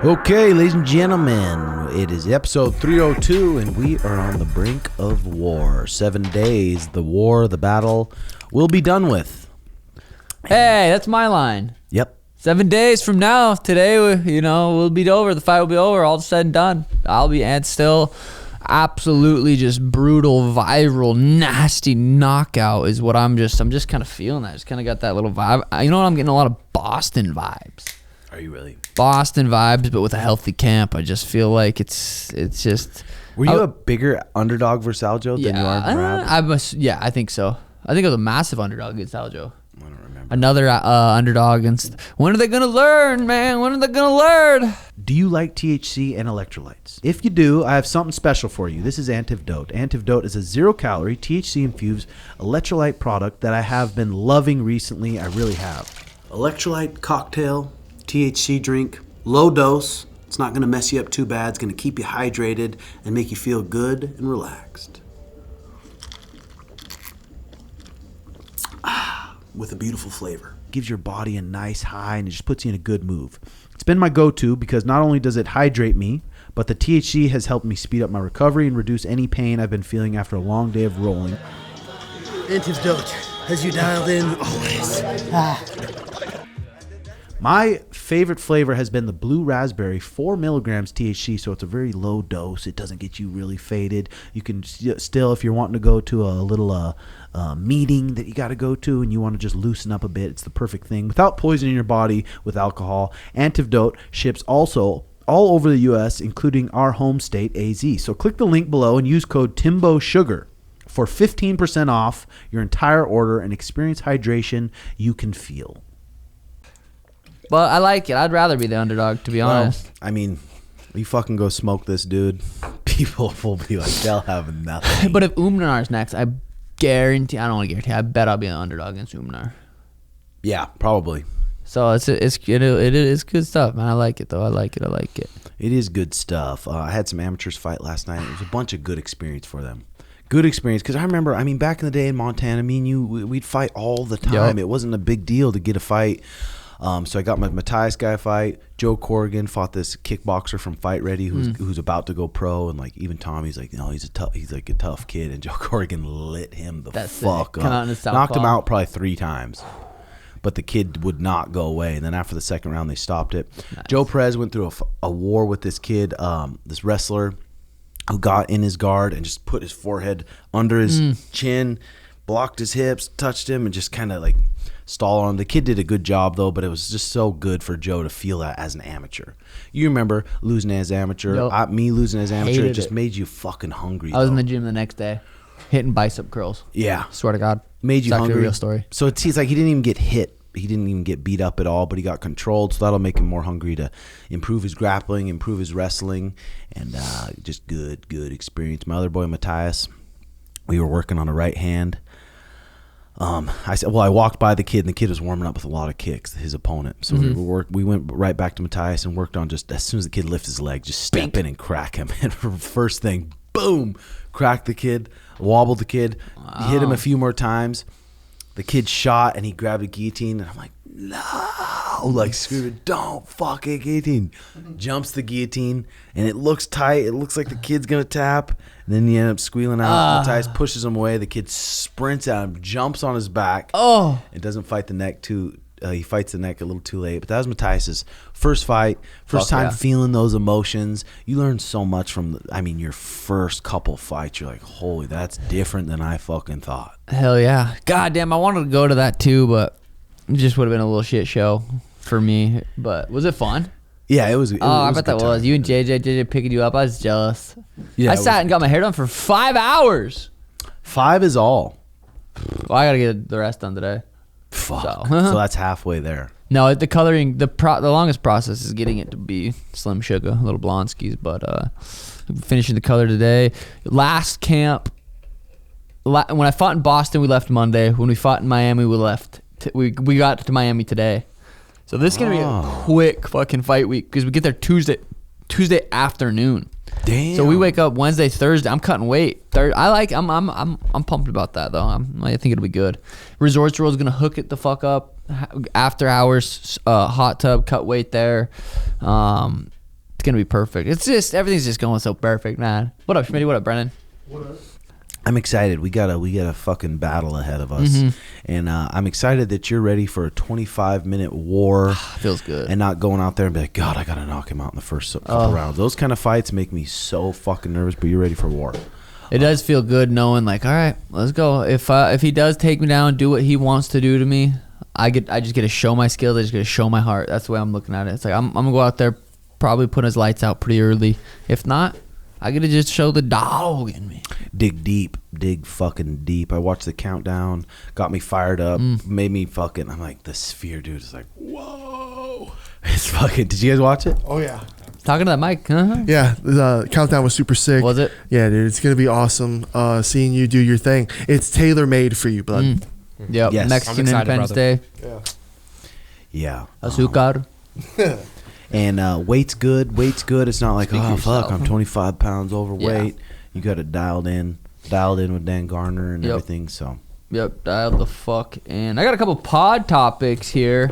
Okay, ladies and gentlemen, it is episode 302, and we are on the brink of war. 7 days, the war, the battle will be done with. Hey, that's my line. Yep. 7 days from now, today, we'll be over. The fight will be over. All said and done. And still absolutely just brutal, viral, nasty knockout is what I'm just kind of feeling. I just kind of got that little vibe. You know what? I'm getting a lot of Boston vibes. Are you really? Boston vibes, but with a healthy camp. I just feel like it's just. Were you a bigger underdog versus Aljo than you are Merab? I think so. I think it was a massive underdog against Aljo. I don't remember. Another underdog against. When are they gonna learn, man? When are they gonna learn? Do you like THC and electrolytes? If you do, I have something special for you. This is Antivdote. Antivdote is a 0-calorie, THC-infused electrolyte product that I have been loving recently. I really have. Electrolyte cocktail, THC drink, low dose. It's not going to mess you up too bad. It's going to keep you hydrated and make you feel good and relaxed. With a beautiful flavor. Gives your body a nice high and it just puts you in a good move. It's been my go-to because not only does it hydrate me, but the THC has helped me speed up my recovery and reduce any pain I've been feeling after a long day of rolling. Antivdote has you dialed in always. My favorite flavor has been the blue raspberry, 4 milligrams THC, so it's a very low dose. It doesn't get you really faded. You can still, if you're wanting to go to a little meeting that you got to go to and you want to just loosen up a bit, it's the perfect thing. Without poisoning your body with alcohol, Antivdote ships also all over the U.S., including our home state, AZ. So click the link below and use code TIMBOSUGAR for 15% off your entire order and experience hydration you can feel. But I like it. I'd rather be the underdog, to be honest. I mean, you fucking go smoke this dude, people will be like, they'll have nothing. But if Umnar's next, I guarantee, I don't want to guarantee, I bet I'll be an underdog against Umnar. Yeah, probably. So it is good stuff, man. I like it, though. I like it. It is good stuff. I had some amateurs fight last night. It was a bunch of good experience for them. Good experience, because I remember, back in the day in Montana, me and you, we'd fight all the time. Yep. It wasn't a big deal to get a fight. So I got my Matthias guy fight. Joe Corrigan fought this kickboxer from Fight Ready who's about to go pro, and like even Tommy's like, no, he's like a tough kid, and Joe Corrigan lit him the fuck up. Knocked him out probably 3 times. But the kid would not go away. And then after the second round, they stopped it. Nice. Joe Perez went through a war with this kid, this wrestler, who got in his guard and just put his forehead under his chin, blocked his hips, touched him, and just kind of like stall on him. The kid did a good job, though, but it was just so good for Joe to feel that as an amateur. You remember losing as amateur. Me losing as amateur, it just made you fucking hungry. I was in the gym the next day, hitting bicep curls. Yeah. Swear to God. Made you hungry. It's actually a real story. So it seems like he didn't even get hit. He didn't even get beat up at all, but he got controlled, so that'll make him more hungry to improve his grappling, improve his wrestling, and just good experience. My other boy, Matthias, we were working on a right hand. I walked by the kid, and the kid was warming up with a lot of kicks, his opponent. So we went right back to Matthias and worked on just as soon as the kid lifts his leg, just step in and crack him. And first thing, boom, cracked the kid, wobbled the kid, hit him a few more times. The kid shot, and he grabbed a guillotine, and I'm like, no, like screaming, don't fucking guillotine. Jumps the guillotine, and it looks tight. It looks like the kid's going to tap. And then he ends up squealing out. Matthias pushes him away. The kid sprints at him, jumps on his back. It doesn't fight the neck too. He fights the neck a little too late. But that was Matthias's first fight, first time feeling those emotions. You learn so much from, your first couple fights. You're like, holy, that's different than I fucking thought. Hell yeah. God damn, I wanted to go to that too, but it just would have been a little shit show for me. But was it fun? Yeah, it was. I bet that was. You and JJ picking you up. I was jealous. Yeah, I sat and got my hair done for 5 hours. 5 is all. Well, I got to get the rest done today. Fuck. So that's halfway there. No, the coloring, the longest process is getting it to be Slim Suga, little blonde-skis, but finishing the color today. Last camp, when I fought in Boston, we left Monday. When we fought in Miami, we left. We got to Miami today. So this is going to be a quick fucking fight week because we get there Tuesday afternoon. Damn. So we wake up Wednesday, Thursday. I'm cutting weight. I'm pumped about that though. I think it'll be good. Resorts World's gonna hook it the fuck up. After hours, hot tub, cut weight there. gonna be perfect. It's just everything's just going so perfect, man. What up, Schmitt? What up, Brennan? What up? I'm excited. We got a fucking battle ahead of us, and I'm excited that you're ready for a 25-minute war. Feels good. And not going out there and be like, God, I gotta knock him out in the first couple rounds. Those kind of fights make me so fucking nervous. But you're ready for war. It does feel good knowing, like, all right, let's go. If he does take me down, do what he wants to do to me, I just get to show my skills. I just get to show my heart. That's the way I'm looking at it. It's like I'm gonna go out there, probably put his lights out pretty early. If not, I get to just show the dog in me. Dig fucking deep. I watched the countdown, got me fired up, made me fucking. I'm like, the sphere dude is like, whoa. It's fucking. Did you guys watch it? Oh yeah. Talking to that mic, huh? Yeah, the countdown was super sick. Was it? Yeah, dude, it's gonna be awesome. Seeing you do your thing. It's tailor made for you, bud. Yep. Yes. Mexican excited, Independence brother. Day. Yeah. Azúcar. And weight's good. It's not like, Speak for oh fuck, yourself. I'm 25 pounds overweight. You got it dialed in with Dan Garner and everything. So Yep, dialed the fuck in. I got a couple pod topics here.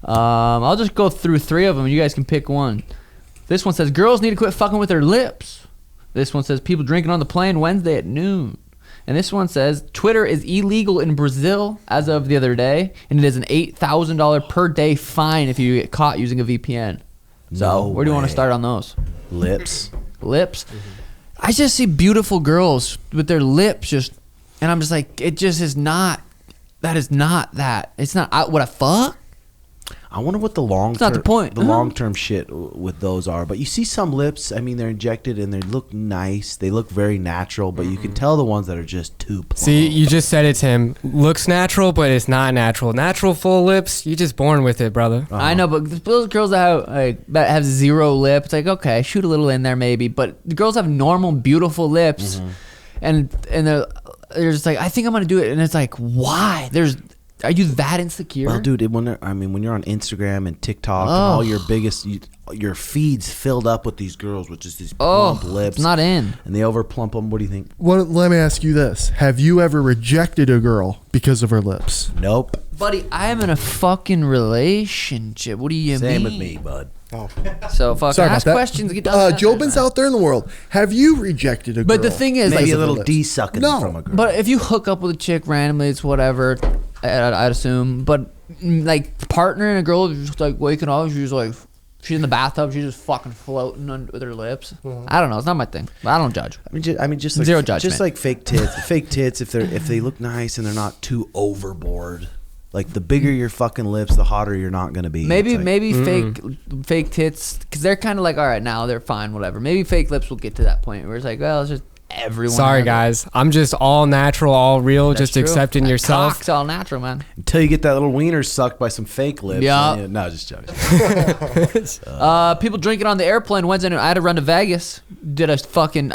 I'll just go through 3 of them. You guys can pick one. This one says girls need to quit fucking with their lips. This one says people drinking on the plane Wednesday at noon. And this one says Twitter is illegal in Brazil as of the other day, and it is an $8,000 per day fine if you get caught using a VPN. So No where do you want way. to start on those? lips. I just see beautiful girls with their lips just, and I'm just like, it just is not. That is not that. It's not what I fuck. I wonder what the long That's not the point. the long term shit with those are. But you see some lips. I mean, they're injected and they look nice. They look very natural. But you can tell the ones that are just too plump. See, you just said it, Tim. Looks natural, but it's not natural. Natural full lips, you just born with it, brother. I know, but those girls that have 0 lip, it's like, okay, shoot a little in there maybe. But the girls have normal, beautiful lips, and they're just like, I think I'm gonna do it, and it's like, why? Are you that insecure? Well, dude, when you're on Instagram and TikTok and all your your feeds filled up with these girls with just these plump lips, it's not in. and they over plump them. What do you think? Let me ask you this: have you ever rejected a girl because of her lips? Nope. Buddy, I am in a fucking relationship. What do you mean? Same with me, bud. Oh, So fucking sorry ask about that. questions. Get done. Jobin's out there in the world. Have you rejected a girl? But the thing is, Maybe like, a little lips. D sucking No. from a girl. but if you hook up with a chick randomly, it's whatever. I'd assume. But like partnering a girl, just like waking up, she's like, she's in the bathtub, she's just fucking floating with her lips. I don't know. It's not my thing. I don't judge. I mean, just like, Zero judgment. Just like fake tits. Fake tits, if they look nice and they're not too overboard. Like the bigger your fucking lips, the hotter you're not gonna be. Maybe It's like, fake tits, because they're kind of like, all right, now they're fine, whatever. Maybe fake lips will get to that point where it's like, well, it's just everyone. Sorry, has it. guys. I'm just all natural, all real, That's just true. accepting That yourself. Cock's all natural, man. until you get that little wiener sucked by some fake lips. Yeah. and no, just joking. People drinking on the airplane Wednesday night. I had to run to Vegas. Did a fucking.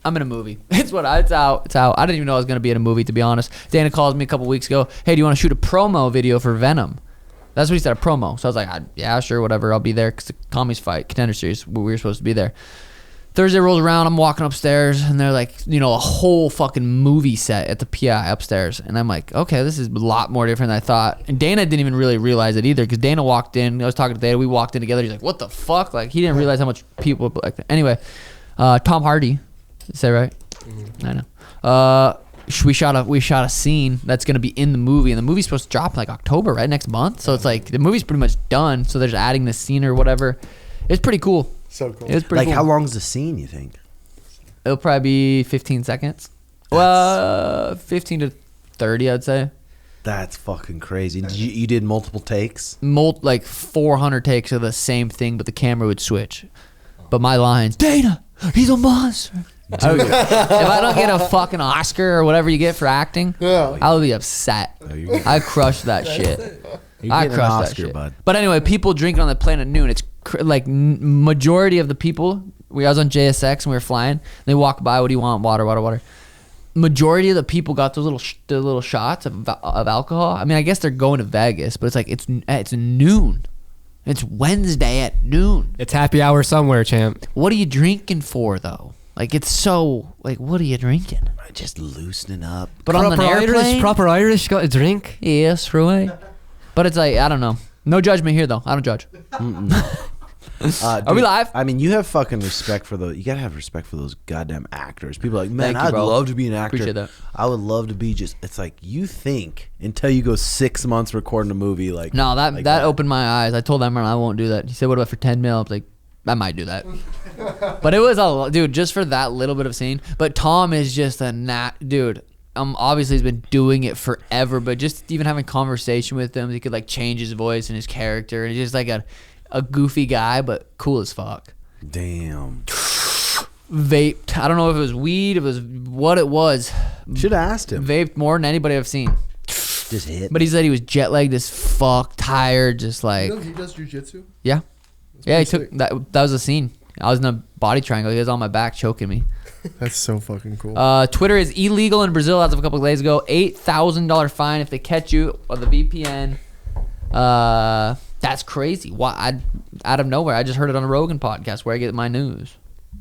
I'm in a movie. It's out. It's out. I didn't even know I was gonna be in a movie, to be honest. Dana calls me a couple weeks ago. Hey, do you want to shoot a promo video for Venom? That's what he said, a promo. So I was like, yeah, sure, whatever. I'll be there because the Commies fight contender series. We were supposed to be there. Thursday rolls around. I'm walking upstairs, and they're like, a whole fucking movie set at the PI upstairs. And I'm like, okay, this is a lot more different than I thought. And Dana didn't even really realize it either, because Dana walked in. I was talking to Dana. We walked in together. He's like, what the fuck? Like, he didn't realize how much people like that. Anyway, Tom Hardy. Is that right? I know. We shot a scene that's gonna be in the movie, and the movie's supposed to drop in like October, right, next month. So it's like the movie's pretty much done. So they're just adding the scene or whatever. It's pretty cool. So cool. It's pretty Like, cool. how long is the scene? You think? It'll probably be 15 seconds. Well, 15 to 30, I'd say. That's fucking crazy. You did multiple takes. Like 400 takes of the same thing, but the camera would switch. But my lines, Dana, he's a monster. If I don't get a fucking Oscar or whatever you get for acting, Yeah. I'll be upset. I crushed that shit. You're I getting an crushed that Oscar, shit. bud. But anyway, people drinking on the plane at noon. It's like majority of the people. I was on JSX and we were flying. They walk by. What do you want? Water, water, water. Majority of the people got those little shots of alcohol. I mean, I guess they're going to Vegas, but it's like it's noon. It's Wednesday at noon. It's happy hour somewhere, champ. What are you drinking for, though? Like, it's so, like, what are you drinking? Just loosening up. But on an airplane? Proper Irish, got a drink. Yes, right. But it's like, I don't know. No judgment here, though. I don't judge. Are we live? I mean, you have fucking respect for you gotta have respect for those goddamn actors. People are like, man, Thank you, I'd bro. love to be an actor. Appreciate that. I would love to be it's like you think until you go 6 months recording a movie like No, that like that opened my eyes. I told Emma I won't do that. He said, "What about for 10 mil?" I was like, I might do that. But it was dude, just for that little bit of scene. But Tom is just a dude. Obviously he's been doing it forever, but just even having conversation with him, he could like change his voice and his character, and he's just like a goofy guy, but cool as fuck. Damn. Vaped. I don't know if it was weed, if it was what it was. Should have asked him. Vaped more than anybody I've seen. Just hit. But he said he was jet lagged as fuck, tired, just like. he does jujitsu. Yeah. Yeah, he pretty took that. That was a scene. I was in a body triangle. He was on my back choking me. That's so fucking cool. Twitter is illegal in Brazil as of a couple of days ago. $8,000 fine if they catch you on the VPN. That's crazy. Why? Out of nowhere, I just heard it on a Rogan podcast where I get my news.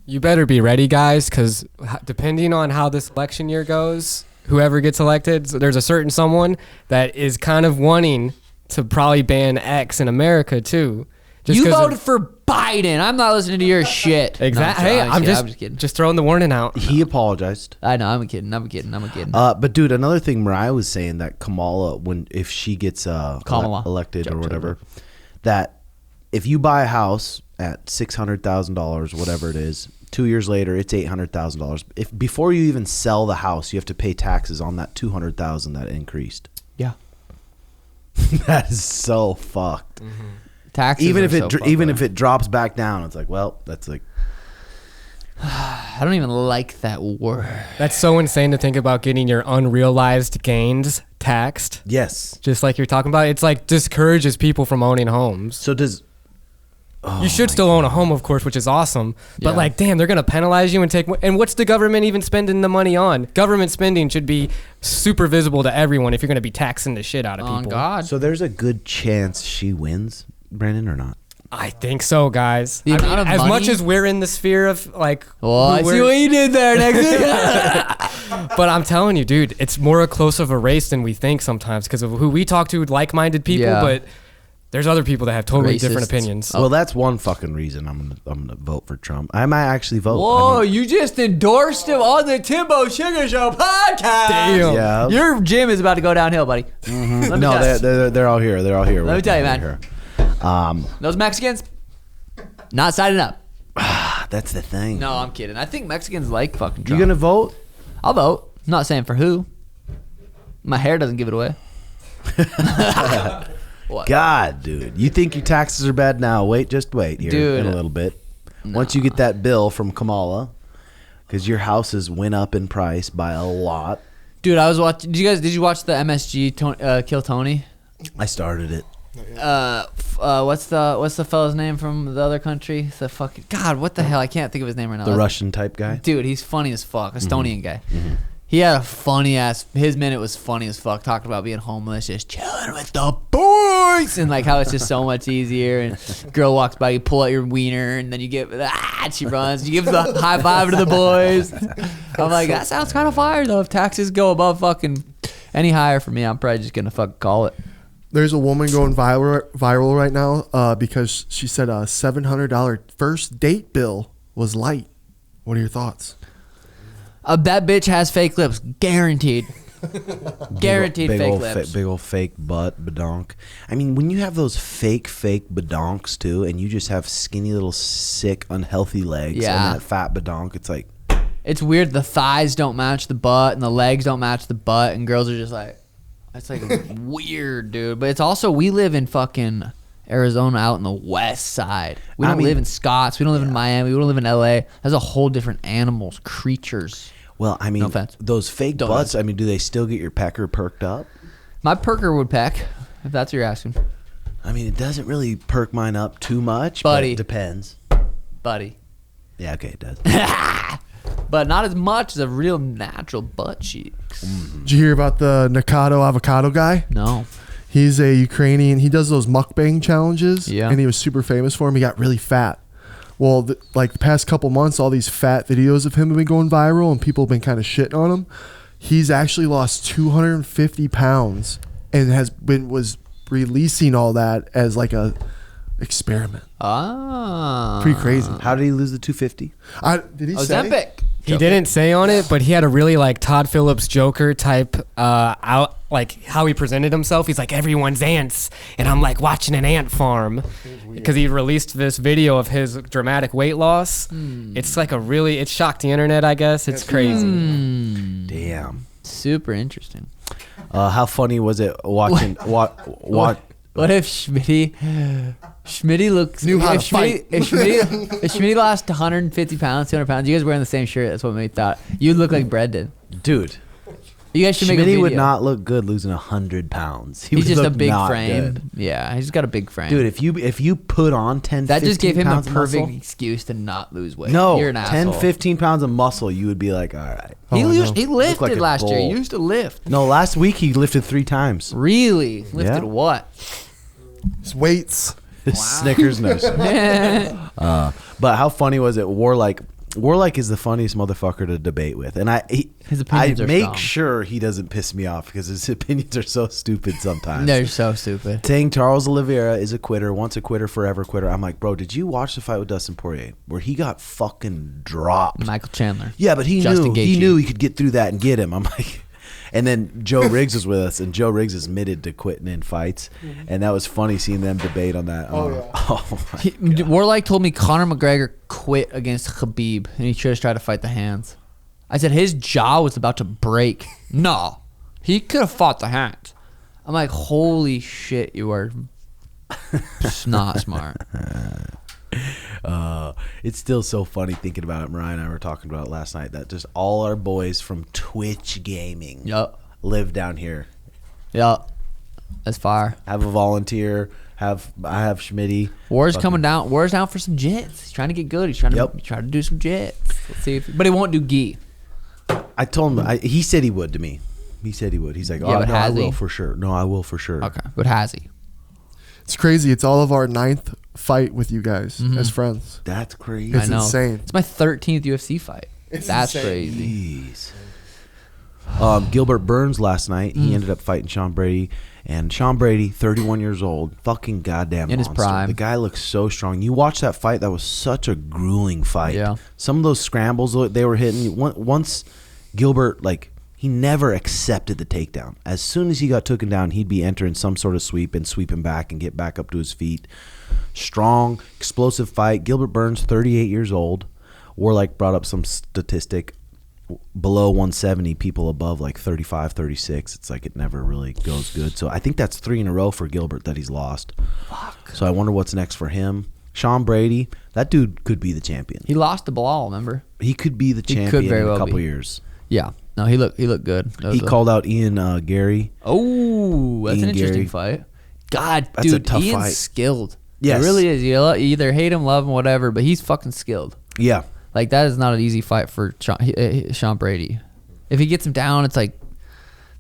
You better be ready, guys, because depending on how this election year goes, whoever gets elected, there's a certain someone that is kind of wanting to probably ban X in America too. You voted for Biden. I'm not listening to your shit. Exactly. No, Hey, I'm I'm just kidding. just throwing the warning out. He apologized. I know. I'm kidding. But dude, another thing Mariah was saying that Kamala, if she gets Kamala. elected or whatever, that if you buy a house at $600,000, whatever it is, 2 years later it's $800,000. If before you even sell the house, you have to pay taxes on that $200,000 that increased. Yeah. That is so fucked. Mm-hmm. Taxes even are if it drops back down, it's like, well, that's like. I don't even like that word. That's so insane to think about getting your unrealized gains taxed. Yes. Just like you're talking about, it's like discourages people from owning homes. So does. You should still own a home, of course, which is awesome. But Yeah. like, damn, they're gonna penalize you and take. And what's the government even spending the money on? Government spending should be super visible to everyone if you're gonna be taxing the shit out of Oh people. God. So there's a good chance she wins, Brandon, or not? I think so, guys. The amount of as money? much as we're in the sphere of like, Oh, I who see we're- what you did there, Nexus. but I'm telling you, dude, it's more close of a race than we think sometimes because of who we talk to, like-minded people. Yeah. But there's other people that have totally different Racists. opinions. Well, that's one fucking reason I'm gonna vote for Trump. I might actually vote. Whoa, I mean, you just endorsed him on the Timbo Sugar Show podcast. Damn. yeah. Your gym is about to go downhill, buddy. Let me No, tell you. they're all here. They're all here. Let me tell you, man. Here. Those Mexicans, not signing up. That's the thing. No, I'm kidding. I think Mexicans like fucking You Trump. gonna vote? I'll vote. I'm not saying for who. My hair doesn't give it away. What? God, dude, you think your taxes are bad now? Just wait here Dude. in a little bit. Once you get that bill from Kamala, because your houses went up in price by a lot. Dude, I was watching. Did you watch the MSG Kill Tony? I started it. What's the fella's name from the other country? The fucking God, what the hell? I can't think of his name right now. The Russian type guy. Dude, he's funny as fuck. Estonian guy. He had a funny ass. His minute was funny as fuck. Talking about being homeless, just chilling with the boys, and like how it's just so much easier. And girl walks by, you pull out your wiener, and then you give she runs. You give the high five to the boys. I'm like, that sounds kind of fire though. If taxes go above fucking any higher for me, I'm probably just gonna fucking call it. There's a woman going viral right now because she said a $700 first date bill was light. What are your thoughts? That bitch has fake lips, guaranteed. Guaranteed big fake old lips. big old fake butt badonk. I mean, when you have those fake badonks too, and you just have skinny little sick unhealthy legs Yeah. and that fat badonk, it's like It's weird. The thighs don't match the butt, and the legs don't match the butt, and girls are just like, it's like weird, dude. But it's also, we live in fucking Arizona out in the west side. We don't live in Scotts. We don't live in Miami. We don't live in LA. That's a whole different animals, creatures. well, I mean, No offense. those fake Don't butts. I mean, do they still get your pecker perked up? My perker would peck, if that's what you're asking. I mean, it doesn't really perk mine up too much, Buddy. but it depends. Buddy. Yeah, okay, it does. But not as much as a real natural butt cheeks. Did you hear about the Nakado avocado guy? No. He's a Ukrainian. He does those mukbang challenges. Yeah. And he was super famous for them. He got really fat. Well, like the past couple months, all these fat videos of him have been going viral, and people have been kind of shitting on him. He's actually lost 250 pounds and was releasing all that as like a experiment. Ah. Pretty crazy. How did he lose the 250? Did he say? Ozempic. He didn't say on it, but he had a really like Todd Phillips Joker type out, like how he presented himself. He's like, everyone's ants, and I'm like watching an ant farm, because he released this video of his dramatic weight loss. It's like it shocked the internet, I guess. It's crazy. Damn. Super interesting. How funny was it watching? What? What if Schmitty looks Knew how if to fight. If Schmitty lost 150 pounds, 200 pounds, you guys wearing the same shirt. That's what made me thought you'd look like Brad did. Dude, You guys should make a Schmitty video. would not look good losing 100 pounds. He's would just a look big not frame. good. Yeah, he's got a big frame. Dude, if you put on 10, that just gave him the 15 pounds of perfect muscle- excuse to not lose weight. No, You're an 10, asshole. 15 pounds of muscle, you would be like, all right. He, Oh, I used, know. he lifted like a last year. He bull. used to lift. No, last week he lifted 3 times. Really? Lifted Yeah. what? It's weights. Snickers nose. But how funny was it? Warlike is the funniest motherfucker to debate with, and His opinions I are make strong. sure he doesn't piss me off because his opinions are so stupid sometimes. They're so stupid. Saying Charles Oliveira is a quitter, once a quitter, forever quitter. I'm like, bro, did you watch the fight with Dustin Poirier where he got fucking dropped? Michael Chandler. Yeah, but he Justin knew Gaethje. he could get through that and get him. I'm like, and then Joe Riggs was with us, and Joe Riggs is admitted to quitting in fights, and that was funny seeing them debate on that. Oh, yeah. Oh my Warlike told me Conor McGregor quit against Khabib, and he just tried to fight the hands. I said his jaw was about to break. No, he could have fought the hands. I'm like, holy shit, you are just not smart. It's still so funny thinking about it. Mariah and I were talking about it last night, that just all our boys from Twitch Gaming Yup, live down here. yup. That's fire. Have a volunteer. I have Schmitty. War's Fucking- coming down. War's down for some jits. He's trying to get good. He's trying to Yep. try to do some jits. Let's see if, but he won't do gi. I told him. He said he would to me. He said he would. He's like, Yeah, oh but no, I has he? will for sure. No, I will for sure. Okay, but has he? It's crazy. It's all of our 9th fight with you guys as friends. That's crazy. It's I know. insane. It's my 13th UFC fight. It's That's insane. crazy. Jeez. Gilbert Burns last night. He ended up fighting Sean Brady, and Sean Brady, 31 years old, fucking goddamn In his monster. prime. The guy looks so strong. You watch that fight. That was such a grueling fight. Yeah. Some of those scrambles they were hitting. Once Gilbert, like, he never accepted the takedown. As soon as he got taken down, he'd be entering some sort of sweep and sweeping back and get back up to his feet. Strong, explosive fight. Gilbert Burns, 38 years old. Warlike brought up some statistic. Below 170, people above like 35, 36. It's like it never really goes good. So I think that's 3 in a row for Gilbert that he's lost. Fuck. So I wonder what's next for him. Sean Brady, that dude could be the champion. He lost to Bilal, remember? He could be the He could champion very in a well couple be. years. Yeah. No, he looked good. That He was called out Ian Gary. Oh, that's Ian an interesting Gary. fight. God, That's a dude, tough Ian's fight. skilled. Yes. He really is. You either hate him, love him, whatever, but he's fucking skilled. Yeah. Like, that is not an easy fight for Sean Brady. If he gets him down, it's like,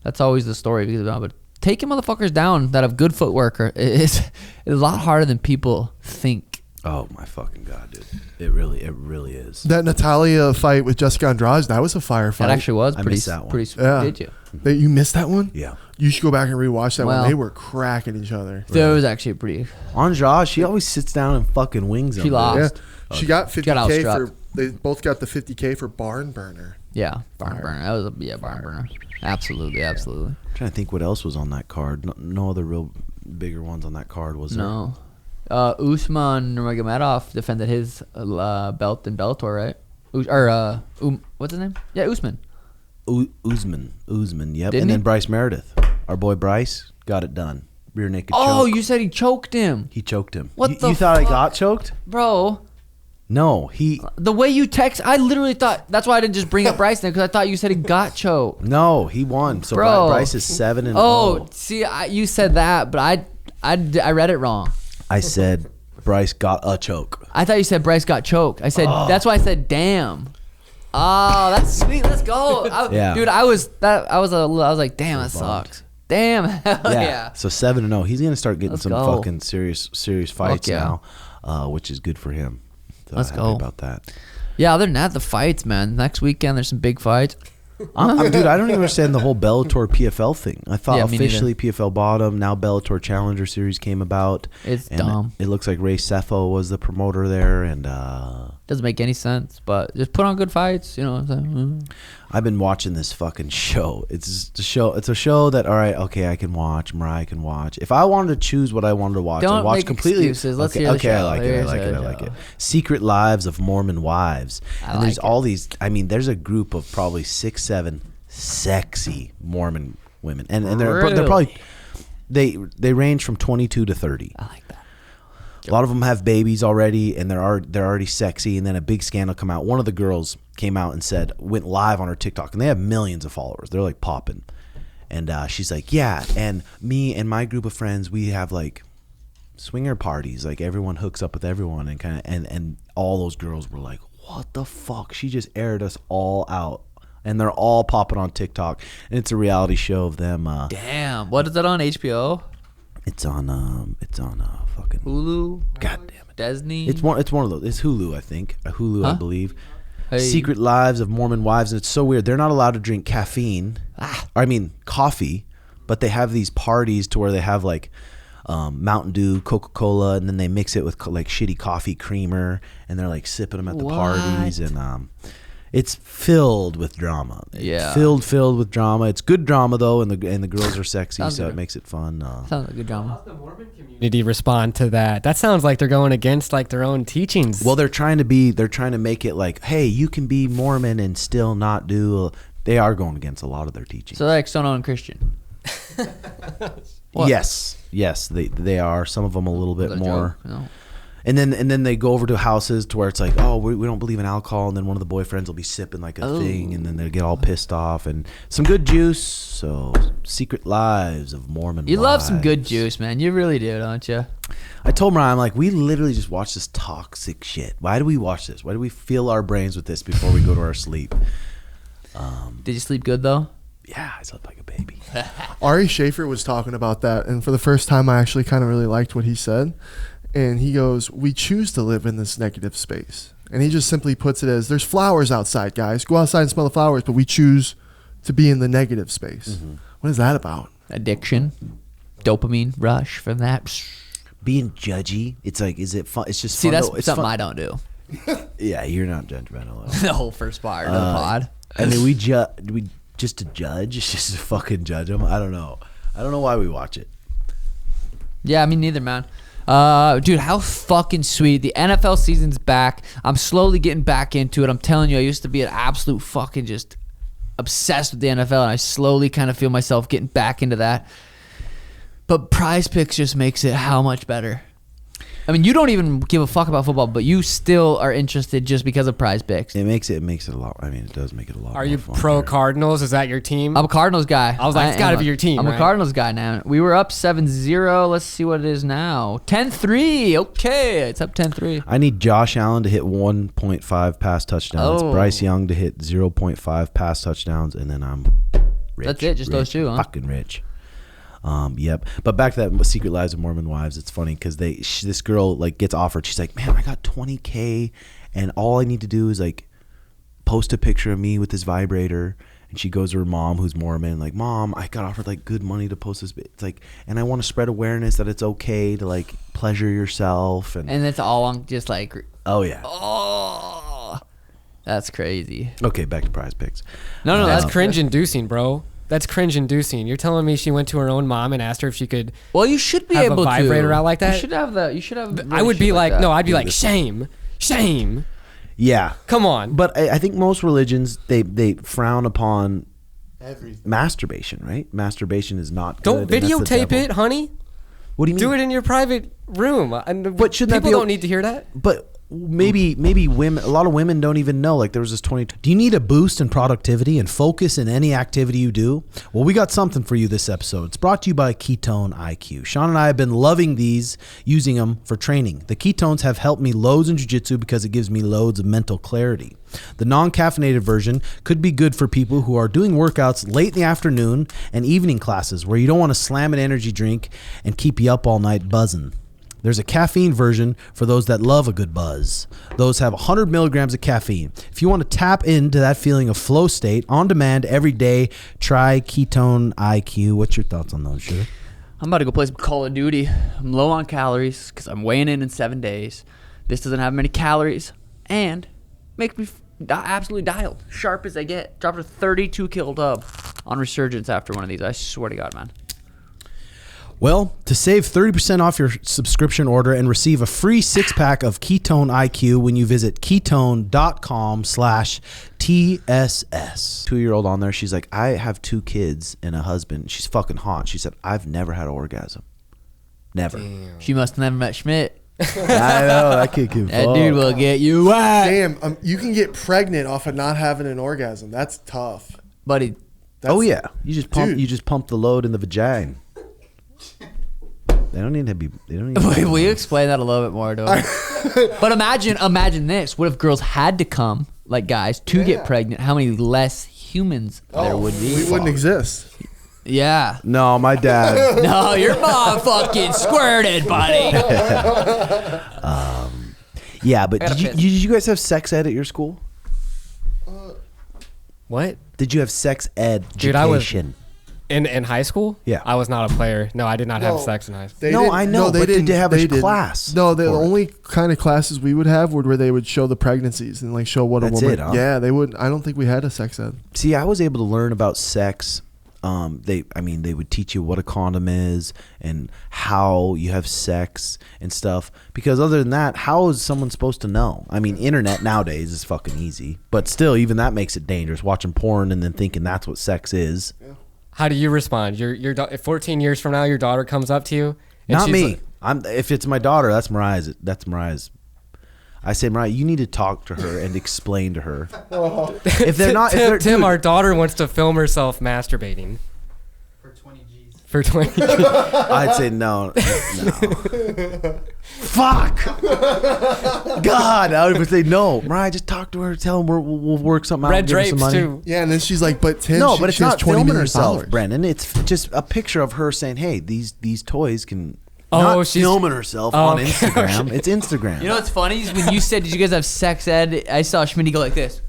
that's always the story. But taking motherfuckers down that have good footwork is a lot harder than people think. Oh my fucking god, dude! It really is. That Natalia fight with Jessica Andrade, that was a fire fight. That actually was I pretty. missed that one. Pretty. Yeah. Did you? You missed that one? Yeah. You should go back and rewatch that Well- one. They were cracking each other. That was actually pretty. Andrade, she always sits down and fucking wings him. She dude. lost. Yeah. She got got 50K outstruck. for, they both got the 50K for Barn Burner. Yeah, barn burner. That was a barn burner. Absolutely. I'm trying to think what else was on that card. No other real bigger ones on that card, was there? No. Usman Nurmagomedov defended his belt in Bellator, right? What's his name? Yeah, Usman. Usman, yep. Didn't and he? then Bryce Meredith, our boy Bryce, got it done. Rear naked Oh, choke. you said he choked him, He choked him. What you, the you thought I fuck? got choked? bro. No, he. The way you text, I literally thought that's why I didn't just bring up Bryce then, because I thought you said he got choked. No, he won. So Bro. Bryce is 7-0. Oh, see, you said that, but I read it wrong. I said Bryce got a choke. I thought you said Bryce got choked. I said Oh. that's why I said damn. Oh, that's sweet. Let's go. Yeah. Dude, I was like, damn, that bummed. sucks. Damn, hell yeah. So 7-0. He's gonna start getting Let's some go. fucking serious fights yeah. now, which is good for him. So Let's happy go. about that. Yeah, other than that, the fights, man. Next weekend, there's some big fights. Dude, I don't even understand the whole Bellator PFL thing. I thought officially PFL bottom. Now Bellator Challenger Series came about. It's dumb. It looks like Ray Sefo was the promoter there, and doesn't make any sense. But just put on good fights. You know what I'm saying? I've been watching this fucking show. It's a show that, all right, okay, I can watch. Mariah can watch. If I wanted to choose what I wanted to watch, Don't I'd watch make completely. excuses. Let's okay, hear the okay, show. I like it. Secret Lives of Mormon Wives. And there's all these. I mean, there's a group of probably 6, 7 sexy Mormon women, and they're probably they range from 22 to 30. I like that. A lot of them have babies already, and they're already sexy. And then a big scandal come out. One of the girls came out and went live on her TikTok, and they have millions of followers. They're like popping, and she's like, yeah, and me and my group of friends, we have like swinger parties. Like everyone hooks up with everyone, and kind of and all those girls were like, what the fuck? She just aired us all out. And they're all popping on TikTok, and it's a reality show of them. Damn, what is that on HBO? It's on fucking Hulu. God damn it, Disney. It's one of those. It's Hulu, I think. Hulu, I believe. Hey. Secret Lives of Mormon Wives, and it's so weird. They're not allowed to drink caffeine. Coffee, but they have these parties to where they have like Mountain Dew, Coca-Cola, and then they mix it with like shitty coffee creamer, and they're like sipping them at the parties, and it's filled with drama. Yeah, filled with drama. It's good drama though, and the girls are sexy, so it makes it fun. Sounds like good drama. How's the Mormon community respond to that? That sounds like they're going against like their own teachings. Well, they're trying to make it like, hey, you can be Mormon and still not do. They are going against a lot of their teachings. So they're like Stone and Christian. Yes, they are. Some of them a little bit more. Joke, no. And then they go over to houses to where it's like, oh, we don't believe in alcohol, and then one of the boyfriends will be sipping like a thing, and then they get all pissed off, and some good juice. So Secret Lives of Mormon You Wives. love some good juice, man. You really do, don't you? I told Mariah, I'm like, we literally just watch this toxic shit. Why do we watch this? Why do we fill our brains with this before we go to our sleep? Did you sleep good though? Yeah, I slept like a baby. Ari Schaefer was talking about that, and for the first time, I actually kind of really liked what he said. And he goes, we choose to live in this negative space. And he just simply puts it as, there's flowers outside, guys. Go outside and smell the flowers, but we choose to be in the negative space. Mm-hmm. What is that about? Addiction, dopamine rush from that. Being judgy. It's like, is it fun? It's just See, fun. that's It's something fun. I don't do. Yeah, you're not judgmental. The whole first part of the pod. I mean, we just to judge. It's just to fucking judge them. I don't know why we watch it. Yeah, me neither, man. Dude, how fucking sweet. The NFL season's back. I'm slowly getting back into it. I'm telling you, I used to be an absolute fucking just obsessed with the NFL, and I slowly kind of feel myself getting back into that. But Prize Picks just makes it how much better. I mean, you don't even give a fuck about football, but you still are interested just because of Prize Picks. It makes it a lot. I mean, it does make it a lot. Are more you fun pro here. Cardinals? Is that your team? I'm a Cardinals guy. I was like, it's got to be your team. I'm right? a Cardinals guy now. We were up 7-0. Let's see what it is now. 10-3. Okay, it's up 10-3. I need Josh Allen to hit 1.5 pass touchdowns. Oh. Bryce Young to hit 0.5 pass touchdowns, and then I'm rich. That's it, just those two, huh? Fucking rich. Yep. But back to that Secret Lives of Mormon Wives. It's funny because this girl like gets offered. She's like, man, I got 20K, and all I need to do is like post a picture of me with this vibrator. And she goes to her mom, who's Mormon, like, Mom, I got offered like good money to post this. It's like, and I want to spread awareness that it's okay to like pleasure yourself. And it's all on just like, oh yeah. oh, that's crazy. Okay, back to Prize Picks. No, That's cringe-inducing, bro. That's cringe-inducing. You're telling me she went to her own mom and asked her if she could. Well, you should be have able a vibrator to out like that. You should have the. You should have. I would be like, that. no, I'd be like, shame. Yeah. Come on. But I think most religions, they frown upon Everything. masturbation, right? Masturbation is not Don't good. and that's the videotape devil. it, honey. What do you mean? Do it in your private room. And But shouldn't that people be don't need to hear that. But maybe women, a lot of women don't even know. Like there was this 20. Do you need a boost in productivity and focus in any activity you do? Well, we got something for you this episode. It's brought to you by Ketone IQ. Sean and I have been loving these, using them for training. The ketones have helped me loads in jiu-jitsu because it gives me loads of mental clarity. The non-caffeinated version could be good for people who are doing workouts late in the afternoon and evening classes where you don't want to slam an energy drink and keep you up all night buzzing. There's a caffeine version for those that love a good buzz. Those have 100 milligrams of caffeine. If you want to tap into that feeling of flow state on demand every day, try Ketone IQ. What's your thoughts on those, Sugar? I'm about to go play some Call of Duty. I'm low on calories because I'm weighing in 7 days. This doesn't have many calories and makes me absolutely dialed, sharp as I get. Dropped a 32 kill dub on Resurgence after one of these. I swear to God, man. Well, to save 30% off your subscription order and receive a free 6-pack of Ketone IQ when you visit ketone.com/TSS. 2-year-old on there, she's like, I have 2 kids and a husband. She's fucking hot. She said, I've never had an orgasm. Never. Damn. She must have never met Schmitt. I know, that kid can That fuck. dude will get you wet. Damn, you can get pregnant off of not having an orgasm. That's tough. Buddy, Oh yeah, you just pump. Dude. You just pump the load in the vagina. They don't need to be. They don't need. will you explain that a little bit more to him? But imagine this. What if girls had to come, like guys, to get pregnant? How many less humans there would be? We wouldn't exist. Yeah. No, my dad. No, your mom fucking squirted, buddy. Yeah, but gotta did piss. you guys have sex ed at your school? What? Did you have sex ed Dude, I was- education? In high school? Yeah. I was not a player. No, I did not have No. sex in high school. They No, didn't- I know, but did they have a didn't. class No, the for it? only kind of classes we would have were where they would show the pregnancies and like show what That's a woman. it, huh? Yeah, they would. I don't think we had a sex ed. See, I was able to learn about sex. They would teach you what a condom is and how you have sex and stuff. Because other than that, how is someone supposed to know? I mean, internet nowadays is fucking easy, but still, even that makes it dangerous. Watching porn and then thinking that's what sex is. How do you respond? If 14 years from now, your daughter comes up to you. And Not she's me. like- If it's my daughter, that's Mariah's. That's Mariah's. I say, Mariah, you need to talk to her and explain to her. If they're not, if they're, Tim, dude, our daughter wants to film herself masturbating. For 20 G's. I'd say no. Fuck. God, I would say no. Mariah, just talk to her. Tell him we'll work something out. Red give her some drapes, money. too. Yeah, and then she's like, "But Tim, No, she, but it's she has not 20 filming million herself, followers. Brendan. It's just a picture of her saying, "Hey, these toys can." Oh, not she's- filming herself Oh, on okay, Instagram. okay. It's Instagram. You know what's funny is when you said, "Did you guys have sex ed?" I saw Schmitt go like this.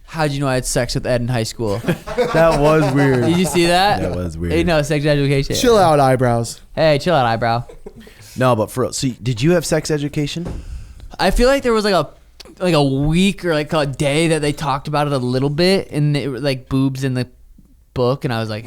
How'd you know I had sex with Ed in high school? That was weird. Did you see that? That was weird. Hey, no, sex education. Chill out, eyebrows. Hey, chill out, eyebrow. No, but for so did you have sex education? I feel like there was like a week or like a day that they talked about it a little bit, and it were like boobs in the book, and I was like,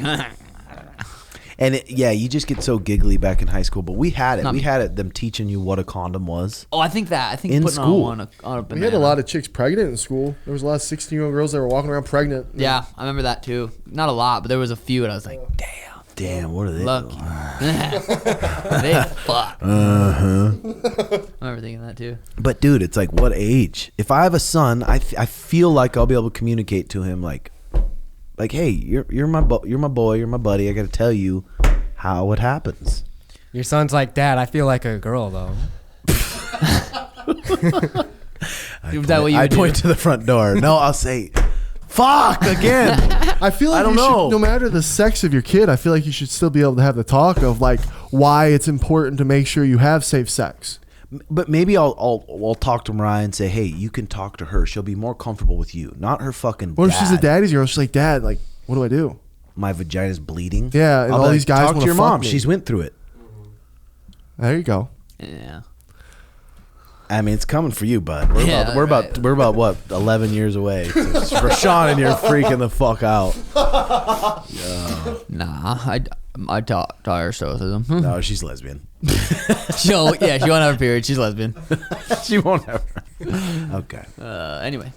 And yeah, you just get so giggly back in high school. But we had it. Not We me. had it. Them teaching you what a condom was. oh, I think In putting school. on a We banana. had a lot of chicks pregnant in school. There was a lot of 16-year-old girls that were walking around pregnant. Yeah, I remember that too. Not a lot, but there was a few, and I was like, damn. Damn, what are they? Lucky. They fuck. Uh-huh. I remember thinking that too. But dude, it's like, what age? If I have a son, I feel like I'll be able to communicate to him like, hey, you're my boy, you're my buddy. I got to tell you how it happens. Your son's like, Dad, I feel like a girl, though. Is that what you I would do? point to the front door. No, I'll say, fuck again. I feel like I don't you know. should, no matter the sex of your kid, I feel like you should still be able to have the talk of like why it's important to make sure you have safe sex. But maybe I'll talk to Mariah and say, hey, you can talk to her. She'll be more comfortable with you, not her fucking. What if dad. she's a daddy's girl? She's like, Dad, like, what do I do? My vagina's bleeding. Yeah, and I'll be all like, these guys talk to wanna your fuck mom. me. She's went through it. There you go. Yeah. I mean, it's coming for you, bud. We're Yeah, about right. what 11 years away. For Sean and you're freaking the fuck out. Nah, I taught her stoicism. No, she's lesbian. she won't have a period. She's lesbian. She won't have her. Okay. Anyway,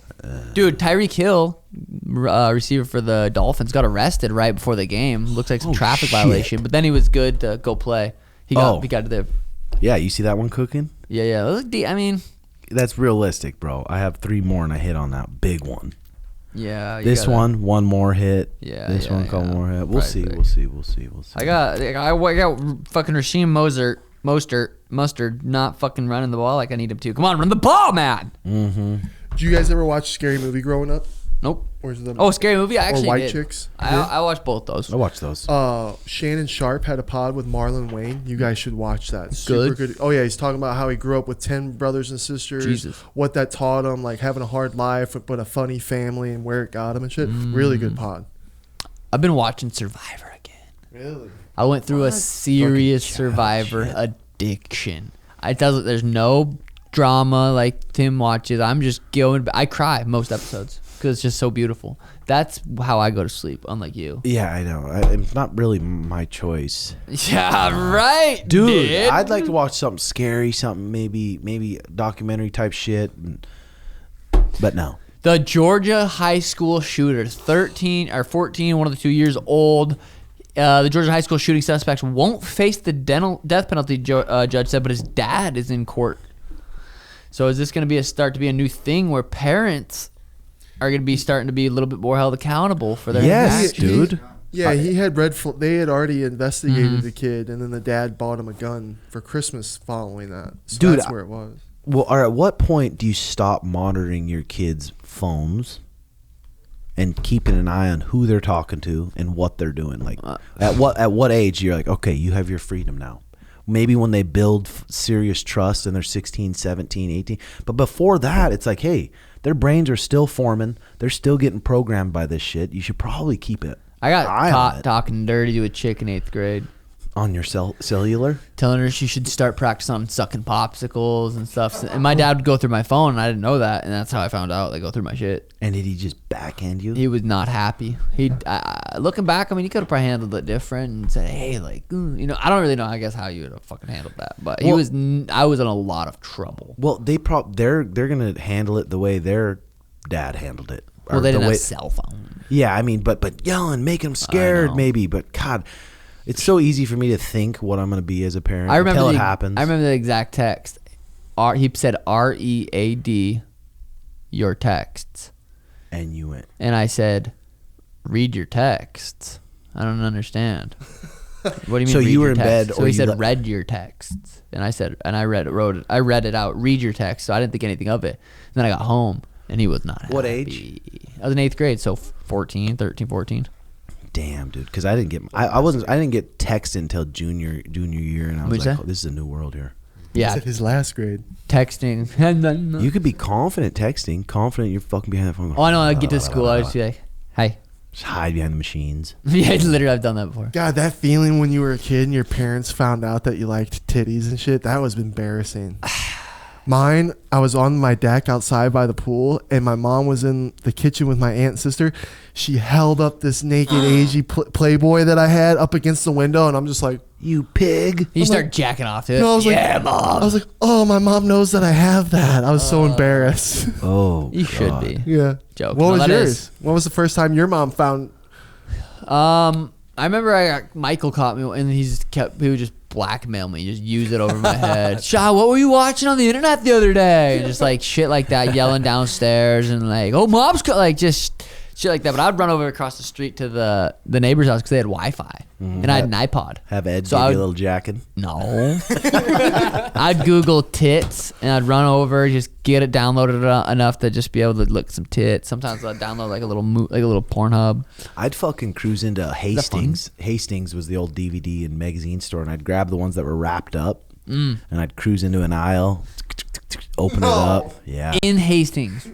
dude, Tyreek Hill, receiver for the Dolphins, got arrested right before the game. Looks like some traffic shit. violation, but then he was good to go play. He got the Yeah, you see that one cooking? yeah. I mean, That's realistic, bro. I have 3 more and I hit on that big one. yeah. This one more hit. Yeah, This yeah, one, couple yeah. more hit. We'll Right, see. right. We'll see. I got fucking Rasheem Mostert not fucking running the ball like I need him to. Come on, run the ball, man. Mm-hmm. Did you guys ever watch Scary Movie growing up? Nope. Or is it Oh, Scary Movie. I actually White did. Chicks? I watched both those. I watched those. Shannon Sharp had a pod with Marlon Wayne. You guys should watch that. Super Good. good. Oh yeah, he's talking about how he grew up with 10 brothers and sisters. Jesus. What that taught him, like having a hard life, but a funny family, and where it got him and shit. Really good pod. I've been watching Survivor again. Really? I went through a serious Survivor addiction. There's no drama like Tim watches. I'm just going. I cry most episodes because it's just so beautiful. That's how I go to sleep, unlike you. Yeah, I know. It's not really my choice. Yeah, right, Dude, I'd like to watch something scary, something maybe documentary type shit, but no. The Georgia high school shooter, 13 or 14, one of the 2 years old. The Georgia high school shooting suspects won't face the death penalty, judge said, but his dad is in court. So is this going to start to be a new thing where parents are going to be starting to be a little bit more held accountable for their Yes, actions? dude. Yeah, he had they had already investigated the kid, and then the dad bought him a gun for Christmas following that. So Dude, that's where it was. Well, or at what point do you stop monitoring your kids' phones and keeping an eye on who they're talking to and what they're doing? Like, at what age you're like, okay, you have your freedom now. Maybe when they build serious trust and they're 16, 17, 18. But before that, it's like, hey, their brains are still forming. They're still getting programmed by this shit. You should probably keep it. I got caught talking dirty to a chick in 8th grade. On your cellular? Telling her she should start practicing on sucking popsicles and stuff. And my dad would go through my phone, and I didn't know that. And that's how I found out. They go through my shit. And did he just backhand you? He was not happy. Looking back, I mean, he could have probably handled it different and said, hey, like, I don't really know, I guess, how you would have fucking handled that. But I was in a lot of trouble. Well, they're going to handle it the way their dad handled it. Well, they didn't have cell phone. Yeah, I mean, but yelling, making them scared, maybe. But God, it's so easy for me to think what I'm going to be as a parent until it happens. I remember the exact text. He said READ, your texts. And you went. And I said, read your texts. I don't understand. What do you mean? So read you were your in texts? bed, So or he you said, read your texts. And I said, and I read it out. Read your text. So I didn't think anything of it. And then I got home, and he was not happy. What age? I was in 8th grade, so 13, 14. Damn, dude, because I didn't get text until junior year, and I was like, oh, this is a new world here. Yeah, It's his last grade. texting. You could be confident texting, confident you're fucking behind the phone. Oh, I know. I get to school, I just be like, "Hey." Just hide behind the machines. Yeah, literally, I've done that before. God, that feeling when you were a kid and your parents found out that you liked titties and shit, that was embarrassing. Mine, I was on my deck outside by the pool, and my mom was in the kitchen with my aunt and sister. She held up this naked Asian Playboy that I had up against the window, and I'm just like, You pig. You start jacking off to it. No, I was yeah, Mom. I was like, oh, my mom knows that I have that. I was so embarrassed. Oh, You should God. be. Yeah. Joke. What No, was that yours? is. When was the first time your mom found? I remember Michael caught me, and he would just blackmail me, just use it over my head. Shaw, what were you watching on the internet the other day? And just like shit like that, yelling downstairs, and like, oh, mom's like just shit like that. But I'd run over across the street to the neighbor's house because they had Wi-Fi, and I had an iPod. Have Ed So give I you would- a little jacking? No. I'd Google tits, and I'd run over, just get it downloaded enough to just be able to look at some tits. Sometimes I'd download like a little Pornhub. I'd fucking cruise into Hastings. Hastings was the old DVD and magazine store, and I'd grab the ones that were wrapped up, and I'd cruise into an aisle, open it up. Yeah. In Hastings.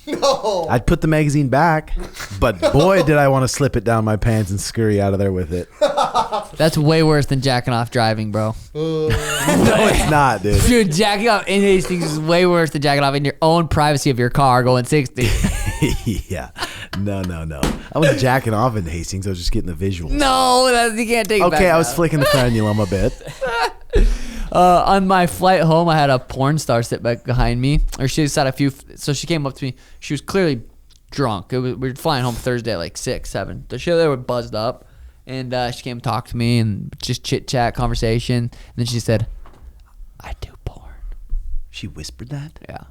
No. I'd put the magazine back, but boy, did I want to slip it down my pants and scurry out of there with it. That's way worse than jacking off driving, bro. No, it's not, dude. Dude, jacking off in Hastings is way worse than jacking off in your own privacy of your car going 60. Yeah. No. I wasn't jacking off in Hastings. I was just getting the visuals. No, you can't take it back. Okay, I was now. flicking the frenulum a bit. On my flight home, I had a porn star sit back behind me, or she sat so she came up to me. She was clearly drunk. We were flying home Thursday at like 6, 7. So they were buzzed up, and she came to talk to me and just chit chat, conversation. And then she said, "I do porn." She whispered that? Yeah.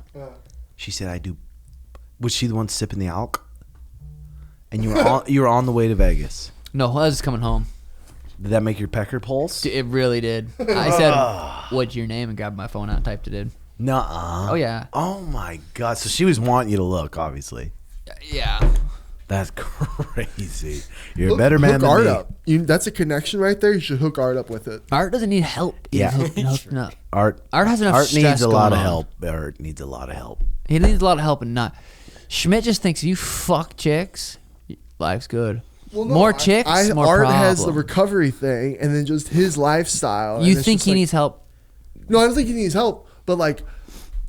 She said, I do. Was she the one sipping the alk? And you were on the way to Vegas. No, I was just coming home. Did that make your pecker pulse? Dude, it really did. I said, "What's your name?" and grabbed my phone out and typed it in. Nuh-uh. Oh, yeah. Oh, my God. So she was wanting you to look, obviously. Yeah. That's crazy. You're a better man hook than Art me. up. That's a connection right there. You should hook Art up with it. Art doesn't need help. Yeah. No. Art Art has enough Art stress needs a lot going of on. help. Art needs a lot of help. He needs a lot of help and not. Schmitt just thinks you fuck chicks, life's good. Well, no, More chicks, more Art problem. has the recovery thing, and then just his lifestyle. You and it's think just he like- needs help? No, I don't think he needs help. But like,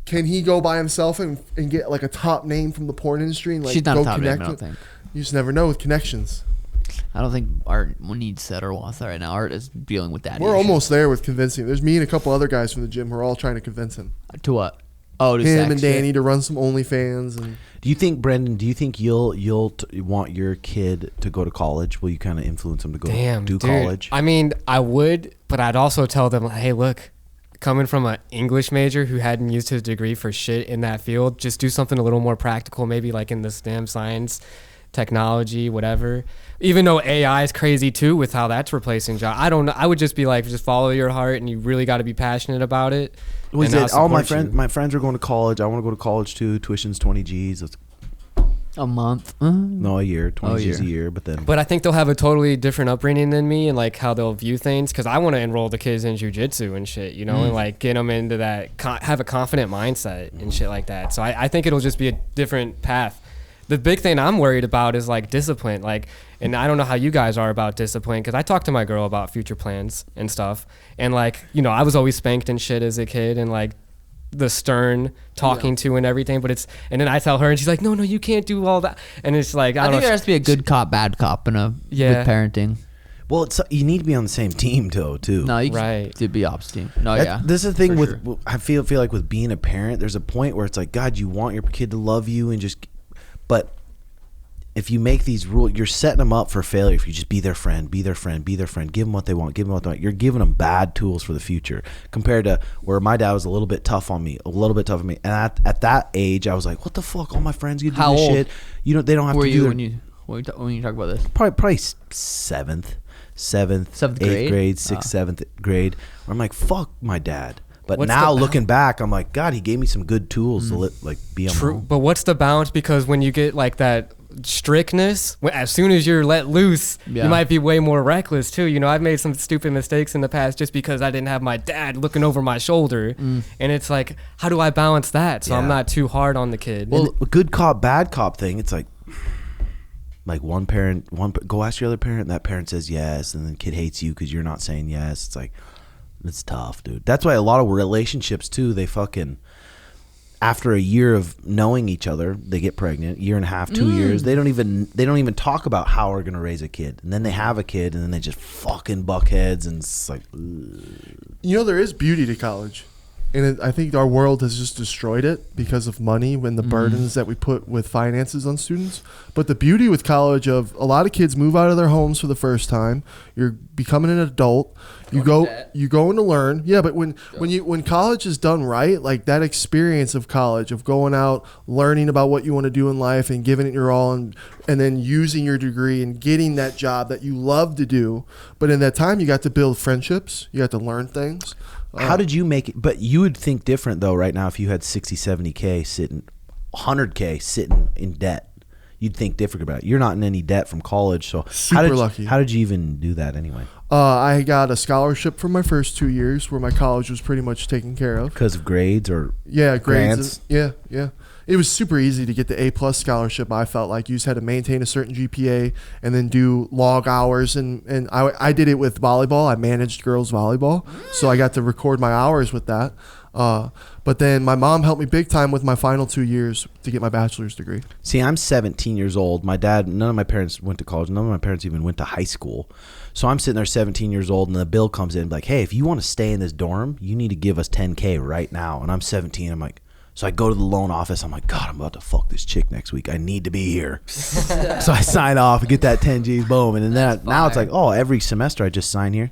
can he go by himself and get like a top name from the porn industry and like She's not go a top name, connect? I don't think. You just never know with connections. I don't think Art needs Setter with that right now. Art is dealing with that. We're almost there with convincing. There's me and a couple other guys from the gym who are all trying to convince him. To what? Oh, to Him sex and shit. Danny to run some OnlyFans and. Do you think, Brendan? Do you think you'll want your kid to go to college? Will you kind of influence him to go do dude. college? I mean, I would, but I'd also tell them, hey, look, coming from an English major who hadn't used his degree for shit in that field, just do something a little more practical, maybe like in the STEM, science, technology, whatever. Even though AI is crazy too with how that's replacing jobs. I don't know. I would just be like, just follow your heart, and you really got to be passionate about it. We and I'll said all my support friends. you. My friends are going to college. I want to go to college too. Tuition's 20 G's. It's, A month. no, a year. 20 G's a year. year. But then, But I think they'll have a totally different upbringing than me and like how they'll view things. Cause I want to enroll the kids in jujitsu and shit, you know, and like get them into that, have a confident mindset and shit like that. So I think it'll just be a different path. The big thing I'm worried about is like discipline. Like, and I don't know how you guys are about discipline. Cause I talk to my girl about future plans and stuff. And like, you know, I was always spanked and shit as a kid and like, the stern talking to and everything, but it's, and then I tell her and she's like, no, you can't do all that. And it's like, I I don't think there know. has to be a good cop, bad cop, and Yeah. with parenting. well, it's you need to be on the same team too. No, you Right. to be opposite team. No, That- yeah. This is the thing for with sure. I feel like with being a parent, there's a point where it's like, God, you want your kid to love you and just, but if you make these rules, you're setting them up for failure. If you just be their friend, give them what they want, you're giving them bad tools for the future. Compared to where my dad was a little bit tough on me, and at that age, I was like, what the fuck? All my friends get to do How this old shit. They don't have Were to do you their, when you talk about this? probably seventh, Seventh eighth grade? grade, sixth, seventh grade. Where I'm like, fuck my dad. But What's now the looking back, I'm like, God, he gave me some good tools to be on my True, own. but what's the balance? Because when you get like that strictness, as soon as you're let loose, Yeah. you might be way more reckless too. You know, I've made some stupid mistakes in the past just because I didn't have my dad looking over my shoulder, and it's like, how do I balance that so I'm Yeah. not too hard on the kid? Well, a good cop, bad cop thing, it's like one parent, go ask your other parent, and that parent says yes, and then the kid hates you because you're not saying yes. It's like, it's tough, dude. That's why a lot of relationships too, they fucking, after a year of knowing each other, they get pregnant. Year and a half, 2 years. They don't even talk about how we're gonna raise a kid, and then they have a kid, and then they just fucking buck heads, and it's like, ugh. You know, there is beauty to college. And I think our world has just destroyed it because of money and the burdens that we put with finances on students. But the beauty with college of a lot of kids move out of their homes for the first time. You're becoming an adult. You're going to learn. Yeah, but when college is done right, like that experience of college, of going out, learning about what you want to do in life and giving it your all, and then using your degree and getting that job that you love to do. But in that time, you got to build friendships. You got to learn things. How did you make it? But you would think different though right now if you had 60, 70K sitting, 100K sitting in debt. You'd think different about it. You're not in any debt from college, so Super lucky. How did you even do that anyway? I got a scholarship for my first 2 years where my college was pretty much taken care of. Because of grades or Yeah, grants? grades. Yeah. It was super easy to get the A+ scholarship. I felt like you just had to maintain a certain GPA and then do log hours. And I did it with volleyball. I managed girls volleyball, so I got to record my hours with that. But then my mom helped me big time with my final 2 years to get my bachelor's degree. See, I'm 17 years old. My dad, none of my parents went to college. None of my parents even went to high school. So I'm sitting there 17 years old, and the bill comes in like, hey, if you want to stay in this dorm, you need to give us 10K right now. And I'm 17. I'm like, so I go to the loan office. I'm like, God, I'm about to fuck this chick next week. I need to be here. So I sign off, get that 10 G's, boom. And then now it's like, oh, every semester I just sign here.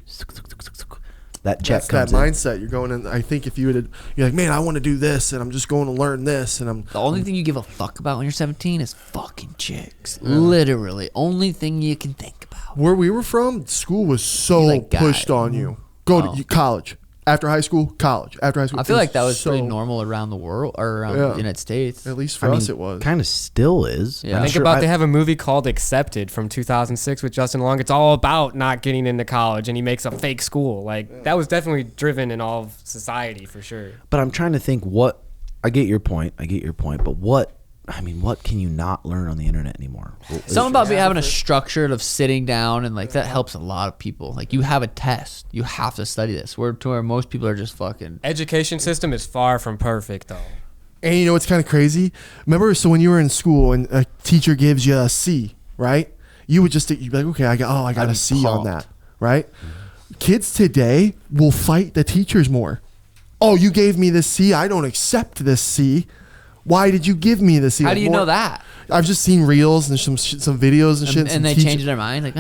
That check That's comes that in. mindset. You're going in. I think if you're like, man, I want to do this, and I'm just going to learn this, and I'm The only thing you give a fuck about when you're 17 is fucking chicks. Literally, only thing you can think about. where we were from. School was so You like pushed guy. on you. Go to college. After high school, college. After high school, I feel like that was so, pretty normal around the world or around the United States. At least for us, it was. Kind of still is. Yeah. Think about they have a movie called Accepted from 2006 with Justin Long. It's all about not getting into college, and he makes a fake school. Like that was definitely driven in all of society for sure. But I'm trying to think what. I get your point. But what can you not learn on the internet anymore? Something about having a structure of sitting down and like that helps a lot of people. Like you have a test, you have to study this. Where most people are just fucking. Education system is far from perfect though. And you know what's kind of crazy? Remember, so when you were in school and a teacher gives you a C, right? You would just you'd be like, okay, I got a C on that, right? Kids today will fight the teachers more. Oh, you gave me this C. I don't accept this C. Why did you give me this? How do you know that? I've just seen reels and some videos and shit. And they change their mind? Like,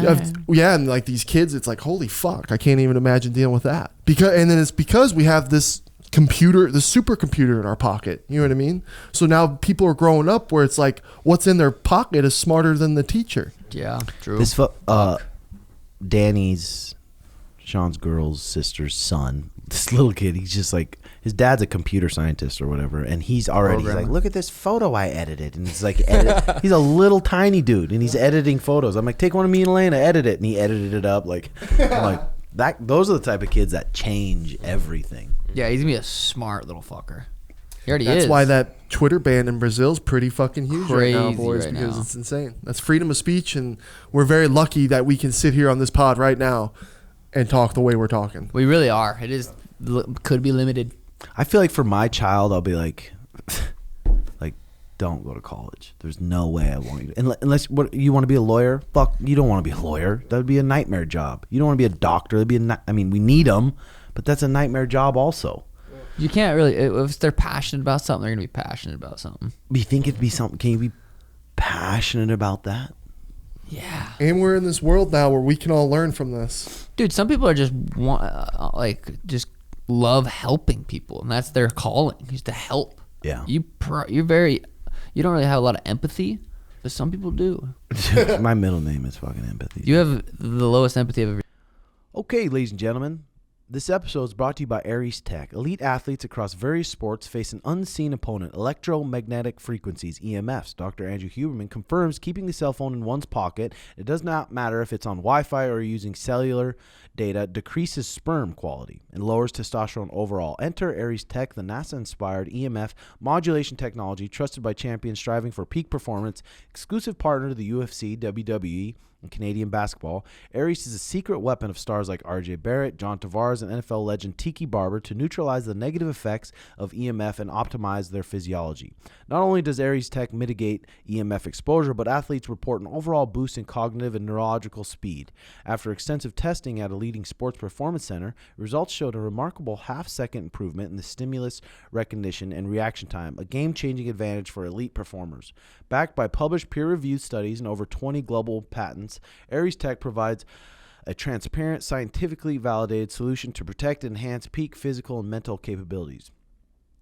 yeah, and like these kids, it's like, holy fuck, I can't even imagine dealing with that. Because we have this computer, the supercomputer in our pocket. You know what I mean? So now people are growing up where it's like, what's in their pocket is smarter than the teacher. Yeah, true. This Danny's, Sean's girl's sister's son, this little kid, he's just like, his dad's a computer scientist or whatever, and he's like, look at this photo I edited, and he's like, he's a little tiny dude, and he's editing photos. I'm like, take one of me and Elena, edit it, and he edited it up. Like, I'm like, those are the type of kids that change everything. Yeah, he's gonna be a smart little fucker. He already is. That's why that Twitter ban in Brazil is pretty fucking huge right now, Crazy boys, right because now. it's insane. That's freedom of speech, and we're very lucky that we can sit here on this pod right now and talk the way we're talking. We really are. It is could be limited. I feel like for my child, I'll be like, don't go to college. There's no way I want you to. Unless you want to be a lawyer? Fuck, you don't want to be a lawyer. That would be a nightmare job. You don't want to be a doctor. We need them, but that's a nightmare job also. You can't really, if they're passionate about something, they're going to be passionate about something. Do you think it'd be something, can you be passionate about that? Yeah. And we're in this world now where we can all learn from this. Dude, some people are just just love helping people, and that's their calling, is to help. Yeah. You don't really have a lot of empathy, but some people do. My middle name is fucking empathy. You have the lowest empathy I've ever. Okay, ladies and gentlemen, this episode is brought to you by Aries Tech. Elite athletes across various sports face an unseen opponent, electromagnetic frequencies, EMFs. Dr. Andrew Huberman confirms keeping the cell phone in one's pocket, it does not matter if it's on Wi-Fi or using cellular data, decreases sperm quality and lowers testosterone overall. Enter Aries Tech, the NASA-inspired EMF modulation technology trusted by champions striving for peak performance, exclusive partner to the UFC, WWE, and Canadian basketball. Aries is a secret weapon of stars like RJ Barrett, John Tavares, and NFL legend Tiki Barber to neutralize the negative effects of EMF and optimize their physiology. Not only does Aries Tech mitigate EMF exposure, but athletes report an overall boost in cognitive and neurological speed. After extensive testing at a leading sports performance center, results showed a remarkable half-second improvement in the stimulus recognition and reaction time, a game-changing advantage for elite performers. Backed by published peer-reviewed studies and over 20 global patents, Aries Tech provides a transparent, scientifically validated solution to protect and enhance peak physical and mental capabilities.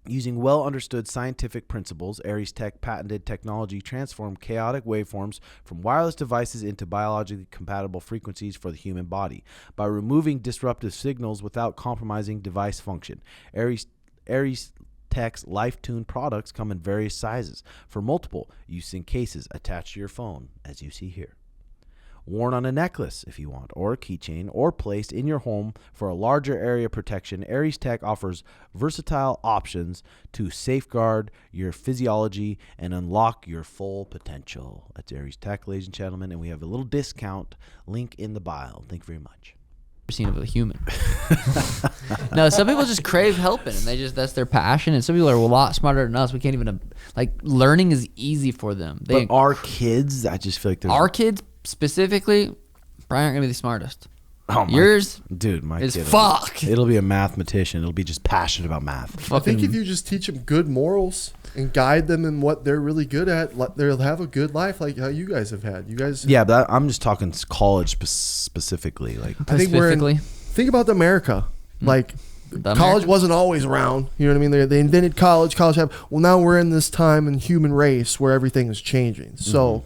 Using well-understood scientific principles, Aries Tech patented technology transformed chaotic waveforms from wireless devices into biologically compatible frequencies for the human body. By removing disruptive signals without compromising device function, Aries Tech's life-tuned products come in various sizes for multiple use in cases attached to your phone, as you see here. Worn on a necklace if you want, or a keychain, or placed in your home for a larger area protection, Aries Tech offers versatile options to safeguard your physiology and unlock your full potential. That's Aries Tech, ladies and gentlemen, and we have a little discount link in the bio. Thank you very much. Seen of a human. No, some people just crave helping, and that's their passion. And some people are a lot smarter than us. We can't even learning is easy for them. But our kids, I just feel like our kids specifically probably aren't gonna be the smartest. Oh, yours, dude, my is kid. Fuck. It'll be a mathematician. It'll be just passionate about math. I think if you just teach them good morals and guide them in what they're really good at, they'll have a good life like how you guys have had. You guys, yeah, but I'm just talking college specifically. Like, I think think about America. College wasn't always around. You know what I mean? They invented college. Well, now we're in this time in human race where everything is changing. So.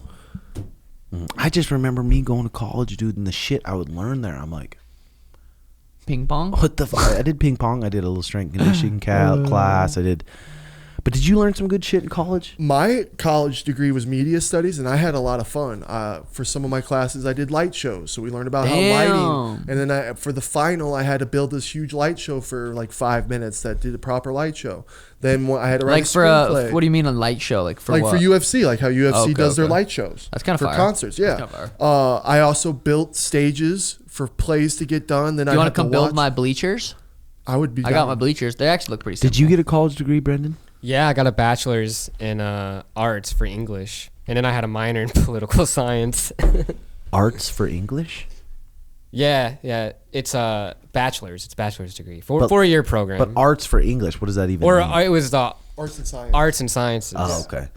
I just remember me going to college, dude, and the shit I would learn there. I'm like, ping pong? What the fuck? I did ping pong. I did a little strength conditioning class. I did. But did you learn some good shit in college? My college degree was media studies, and I had a lot of fun. For some of my classes, I did light shows, so we learned about how lighting. And then for the final, I had to build this huge light show for like 5 minutes that did a proper light show. Then I had to write a screenplay. What do you mean a light show? Like for what? For UFC, like how UFC does their light shows. That's kind of for fire. Concerts. Yeah. I also built stages for plays to get done. Then you want to come build my bleachers? I would be. I got my bleachers. They actually look pretty simple. Did you get a college degree, Brendan? Yeah, I got a bachelor's in arts for English, and then I had a minor in political science. Arts for English? Yeah, it's a bachelor's. It's a bachelor's degree, 4-year program. But arts for English, what does that even mean? Or it was the arts and science. Arts and sciences. Oh, okay.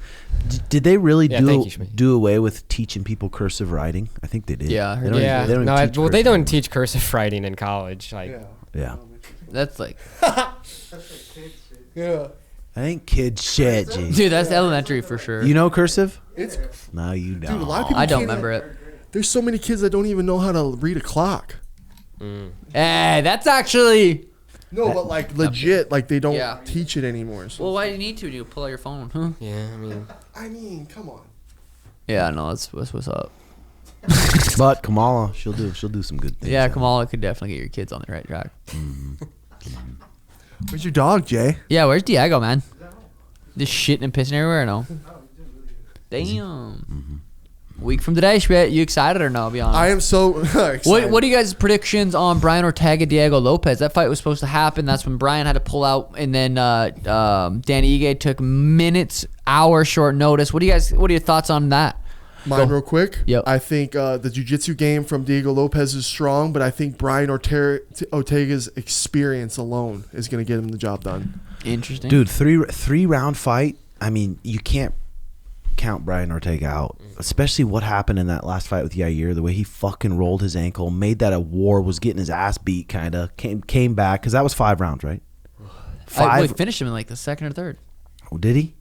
Did they really Schmitt. do away with teaching people cursive writing? I think they did. Yeah, they don't teach cursive writing in college. Like, yeah. That's like. Yeah. I think kids shit, G. Dude, that's elementary for sure. You know cursive? It's No, you don't. dude. A lot of people. I don't remember it. There's so many kids that don't even know how to read a clock. Hey, that's actually. No, but like legit, like they don't teach it anymore. So. Well, why do you need to? Do you pull out your phone? Huh? yeah, I mean, come on. Yeah, no, that's what's up. But Kamala, she'll do some good things. Yeah, Kamala could definitely get your kids on the right track. Where's your dog, Jay? Yeah, where's Diego, man? Just shitting and pissing everywhere, or no? Damn. Week from today, Schmitt. You excited or no? Be honest. I am so excited. What are you guys' predictions on Brian Ortega, Diego Lopez? That fight was supposed to happen. That's when Brian had to pull out, and then Danny Ige took minutes, hours, short notice. What are your thoughts on that? Mine real quick. Yep. I think the jiu-jitsu game from Diego Lopez is strong, but I think Brian Ortega's experience alone is going to get him the job done. Interesting. Dude, three round fight. I mean, you can't count Brian Ortega out, especially what happened in that last fight with Yair. The way he fucking rolled his ankle, made that a war, was getting his ass beat, kind of came back because that was 5 rounds, right? I finished him in like the second or third. Oh, did he?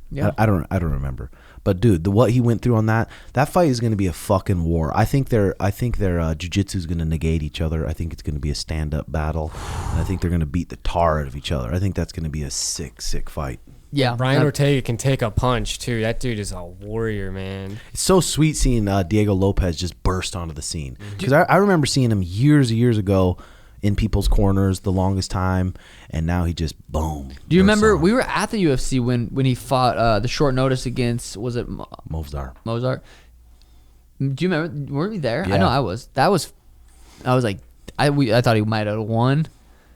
Yeah. I don't remember. But dude, what he went through on that fight is going to be a fucking war. I think their jiu-jitsu is going to negate each other. I think it's going to be a stand-up battle. And I think they're going to beat the tar out of each other. I think that's going to be a sick fight. Yeah. Brian Ortega can take a punch too. That dude is a warrior, man. It's so sweet seeing Diego Lopez just burst onto the scene. Because I remember seeing him years ago in people's corners the longest time, and now he just boom. Do you remember we were at the UFC when he fought the short notice against, was it Mozart? Do you remember? Were we there? Yeah. I know I was. I was like, I thought he might have won.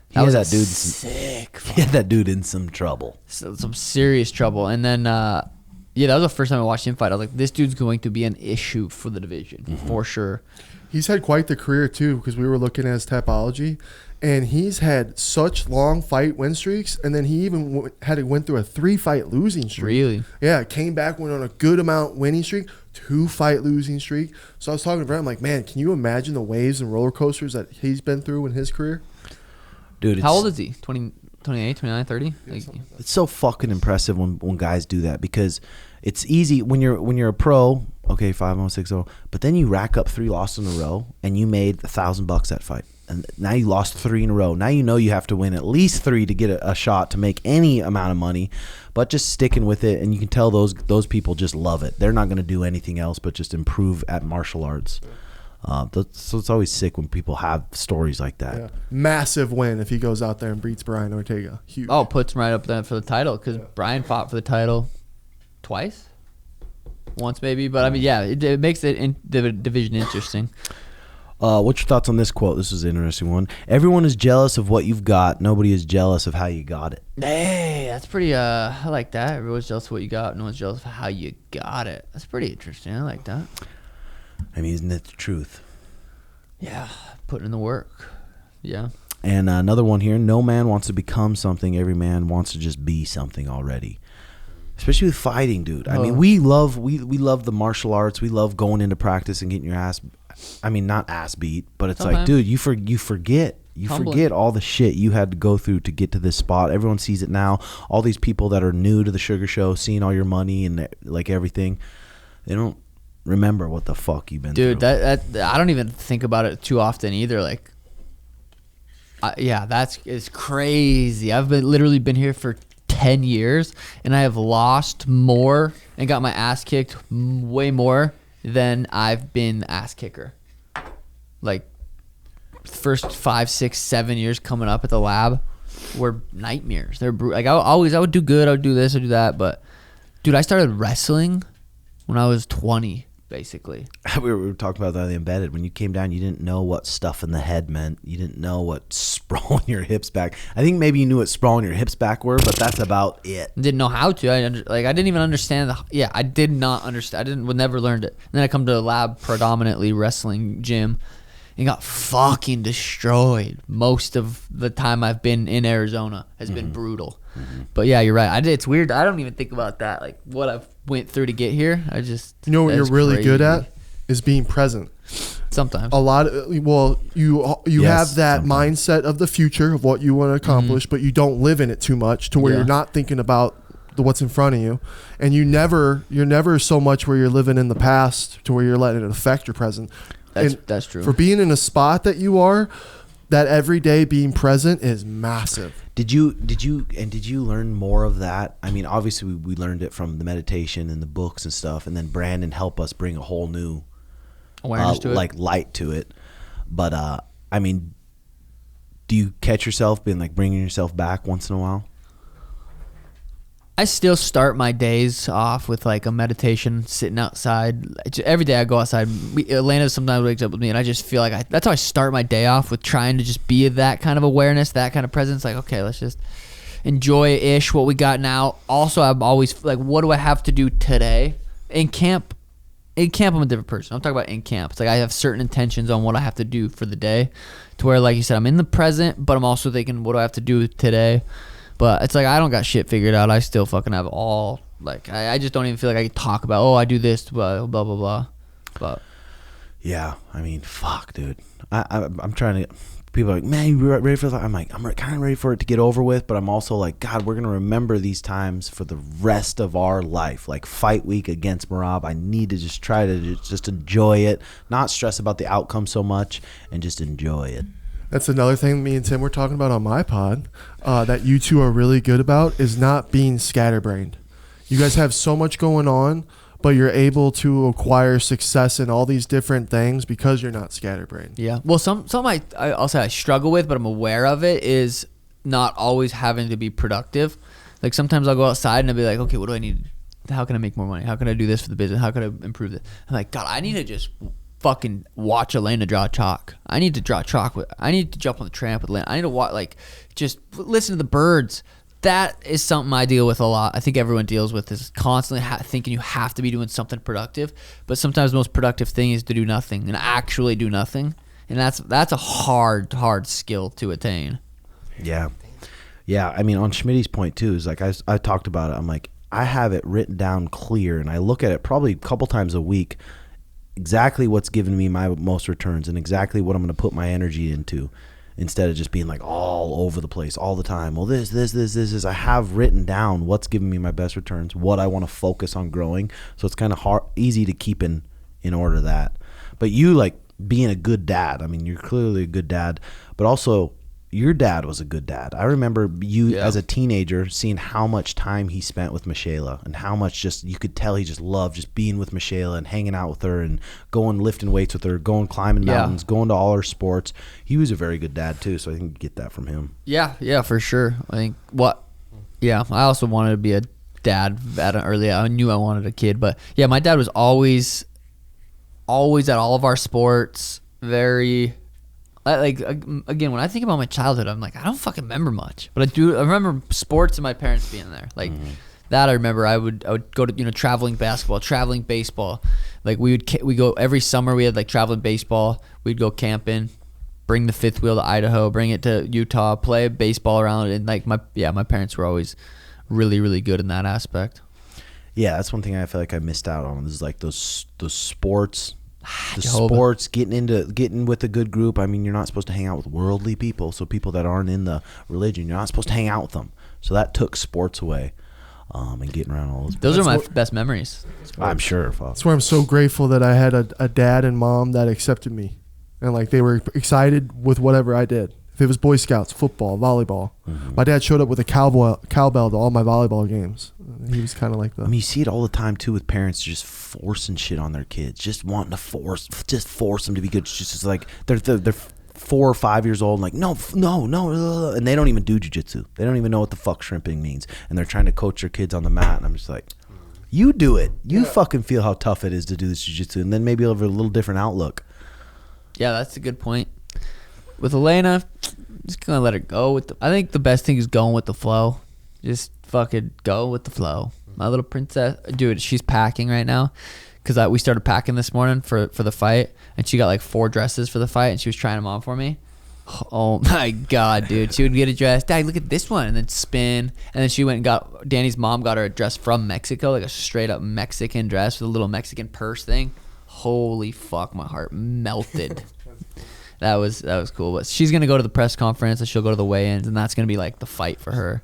He had that dude in some trouble. Some serious trouble. And then that was the first time I watched him fight. I was like, this dude's going to be an issue for the division for sure. He's had quite the career too, because we were looking at his Tapology, and he's had such long fight win streaks, and then he even went through a 3-fight losing streak. Really? Yeah, came back, went on a good amount winning streak, 2-fight losing streak. So I was talking to Brent, I'm like, man, can you imagine the waves and roller coasters that he's been through in his career? Dude, how old is he? 20, 28, 29, 30? Like, it's so fucking impressive when guys do that, because it's easy when you're a pro. Okay, 5-0, 6-0, but then you rack up 3 losses in a row, and you made $1,000 that fight, and now you lost 3 in a row. Now you know you have to win at least 3 to get a shot to make any amount of money, but just sticking with it, and you can tell those people just love it. They're not going to do anything else but just improve at martial arts. So it's always sick when people have stories like that. Yeah. Massive win if he goes out there and beats Brian Ortega. Huge. Oh, puts him right up there for the title, because Brian fought for the title twice. Once maybe, but I mean, yeah, it makes it in the division interesting. What's your thoughts on this quote? This is an interesting one. Everyone is jealous of what you've got. Nobody is jealous of how you got it. Hey, that's pretty. I like that. Everyone's jealous of what you got. No one's jealous of how you got it. That's pretty interesting. I like that. I mean, isn't it the truth? Yeah, putting in the work. Yeah. And another one here. No man wants to become something. Every man wants to just be something already. Especially with fighting, dude. I mean, we love the martial arts. We love going into practice and getting your ass. I mean, not ass beat, but it's like, dude, you forget. You forget all the shit you had to go through to get to this spot. Everyone sees it now. All these people that are new to the Sugar Show, seeing all your money and like everything, they don't remember what the fuck you've been through. Dude, that I don't even think about it too often either. Like, It's crazy. I've literally been here for 10 years, and I have lost more and got my ass kicked way more than I've been ass kicker. Like, first 5, 6, 7 years coming up at the lab were nightmares. They're like I would do good, I would do this, I would do that, but dude, I started wrestling when I was 20. Basically, we were talking about that in the embedded. When you came down, you didn't know what stuff in the head meant. You didn't know what sprawling your hips back. I think maybe you knew what sprawling your hips back were, but that's about it. Didn't know how to. I didn't even understand. I did not understand. Never learned it. And then I come to a lab, predominantly wrestling gym, and got fucking destroyed. Most of the time I've been in Arizona has been brutal. But yeah, you're right. It's weird. I don't even think about that. Like what I've went through to get here. You know what you're really good at is being present. Sometimes you have that mindset of the future of what you want to accomplish, but you don't live in it too much to where you're not thinking about what's in front of you, and you're never so much where you're living in the past to where you're letting it affect your present. That's true. For being in a spot that you are, that every day being present is massive. Did you learn more of that? I mean, obviously we learned it from the meditation and the books and stuff, and then Brandon helped us bring a whole new awareness to it, like light to it. But I mean, do you catch yourself being like bringing yourself back once in a while? I still start my days off with like a meditation, sitting outside. Every day I go outside. Elena sometimes wakes up with me, and I just feel like that's how I start my day off, with trying to just be that kind of awareness, that kind of presence. Like, okay, let's just enjoy-ish what we got now. Also, I'm always like, what do I have to do today? In camp, I'm a different person. I'm talking about in camp. It's like I have certain intentions on what I have to do for the day, to where, like you said, I'm in the present, but I'm also thinking, what do I have to do today? But it's like I don't got shit figured out. I still fucking have all, like, I just don't even feel like I can talk about, I do this, blah, blah, blah. But yeah, I mean, fuck, dude. I'm trying to, people are like, man, you ready for that? I'm like, I'm kind of ready for it to get over with, but I'm also like, God, we're going to remember these times for the rest of our life. Like fight week against Merab, I need to just try to just enjoy it, not stress about the outcome so much, and just enjoy it. That's another thing me and Tim were talking about on my pod that you two are really good about, is not being scatterbrained. You guys have so much going on, but you're able to acquire success in all these different things because you're not scatterbrained. Yeah. Well, something I'll say I struggle with, but I'm aware of it, is not always having to be productive. Like sometimes I'll go outside and I'll be like, okay, what do I need? How can I make more money? How can I do this for the business? How can I improve this? I'm like, God, I need to just fucking watch Elena draw chalk. I need to draw chalk I need to jump on the tramp with Elena. I need to watch, like, just listen to the birds. That is something I deal with a lot. I think everyone deals with this, constantly thinking you have to be doing something productive. But sometimes the most productive thing is to do nothing and actually do nothing. And that's a hard skill to attain. Yeah. Yeah. I mean, on Schmitty's point too, is like I talked about it. I'm like, I have it written down clear, and I look at it probably a couple times a week, exactly what's giving me my most returns and exactly what I'm going to put my energy into, instead of just being like all over the place all the time. Well, this. I have written down what's giving me my best returns, what I want to focus on growing. So it's kind of easy to keep in order that. But you, like, being a good dad, I mean, you're clearly a good dad, but also your dad was a good dad. I remember you as a teenager seeing how much time he spent with Michaela, and how much just you could tell he just loved just being with Michaela and hanging out with her and going lifting weights with her, going climbing mountains, going to all her sports. He was a very good dad too, so I think you get that from him. Yeah, for sure. I think I also wanted to be a dad at an early. I knew I wanted a kid, but yeah, my dad was always at all of our sports. Very. Like, again, when I think about my childhood, I'm like, I don't fucking remember much, but I remember sports and my parents being there. Like that, I remember. I would go to traveling basketball, traveling baseball. Like we go every summer. We had like traveling baseball. We'd go camping, bring the fifth wheel to Idaho, bring it to Utah, play baseball around. And like my parents were always really, really good in that aspect. Yeah, that's one thing I feel like I missed out on. Is like those sports. Sports, getting with a good group. I mean, you're not supposed to hang out with worldly people, so people that aren't in the religion, you're not supposed to hang out with them. So that took sports away, and getting around all those are my best memories. Sports. I'm sure. That's why I'm so grateful that I had a dad and mom that accepted me, and like they were excited with whatever I did. If it was Boy Scouts, football, volleyball. My dad showed up with a cowbell to all my volleyball games. He was kind of like that. I mean, you see it all the time too with parents just forcing shit on their kids, just wanting to force them to be good. It's just like they're 4 or 5 years old, and like no, and they don't even do jiu-jitsu. They don't even know what the fuck shrimping means, and they're trying to coach their kids on the mat. And I'm just like, you do it. You fucking feel how tough it is to do this jiu-jitsu, and then maybe you'll have a little different outlook. Yeah, that's a good point. With Elena, just gonna let her go I think the best thing is going with the flow. Just fucking go with the flow. My little princess, dude, she's packing right now because we started packing this morning for the fight, and she got like 4 dresses for the fight, and she was trying them on for me. Oh my god, dude! She would get a dress. Dad, look at this one, and then spin, and then she went and got Danny's mom got her a dress from Mexico, like a straight up Mexican dress with a little Mexican purse thing. Holy fuck, my heart melted. That was cool. But she's gonna go to the press conference, and she'll go to the weigh-ins, and that's gonna be like the fight for her.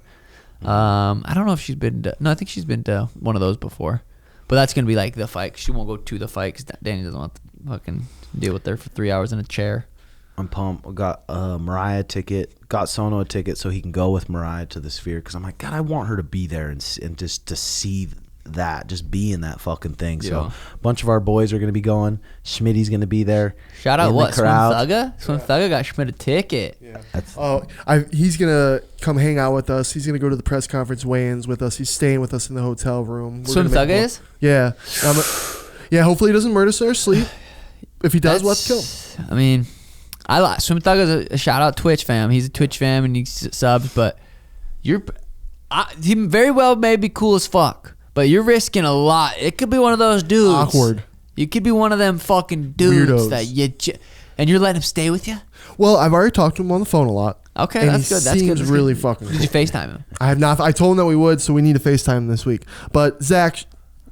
I don't know if she's been to, no, I think she's been to one of those before, but that's gonna be like the fight. She won't go to the fight because Danny doesn't want to fucking deal with her for 3 hours in a chair. I'm pumped. I got Mariah a ticket, got Sono a ticket so he can go with Mariah to the Sphere, because I'm like, God, I want her to be there and just to see that, just be in that fucking thing. Yeah. So a bunch of our boys are going to be going. Schmitty's going to be there. Shout out what? Swim Thugga? Swim Thugga got Schmitt a ticket. Yeah. He's going to come hang out with us. He's going to go to the press conference weigh-ins with us. He's staying with us in the hotel room. Swim Thugga is? Yeah. Yeah, hopefully he doesn't murder us in our sleep. If he does, we'll have to kill him. I mean, Swim Thugga's a shout out Twitch fam. He's a Twitch fam and he subs, but he very well may be cool as fuck. But you're risking a lot. It could be one of those dudes. Awkward. You could be one of them fucking dudes Weirdos. and you're letting him stay with you? Well, I've already talked to him on the phone a lot. Okay, and that's good. That's good. Seems really fucking cool. Did you FaceTime him? I have not. I told him that we would, so we need to FaceTime him this week. But Zach,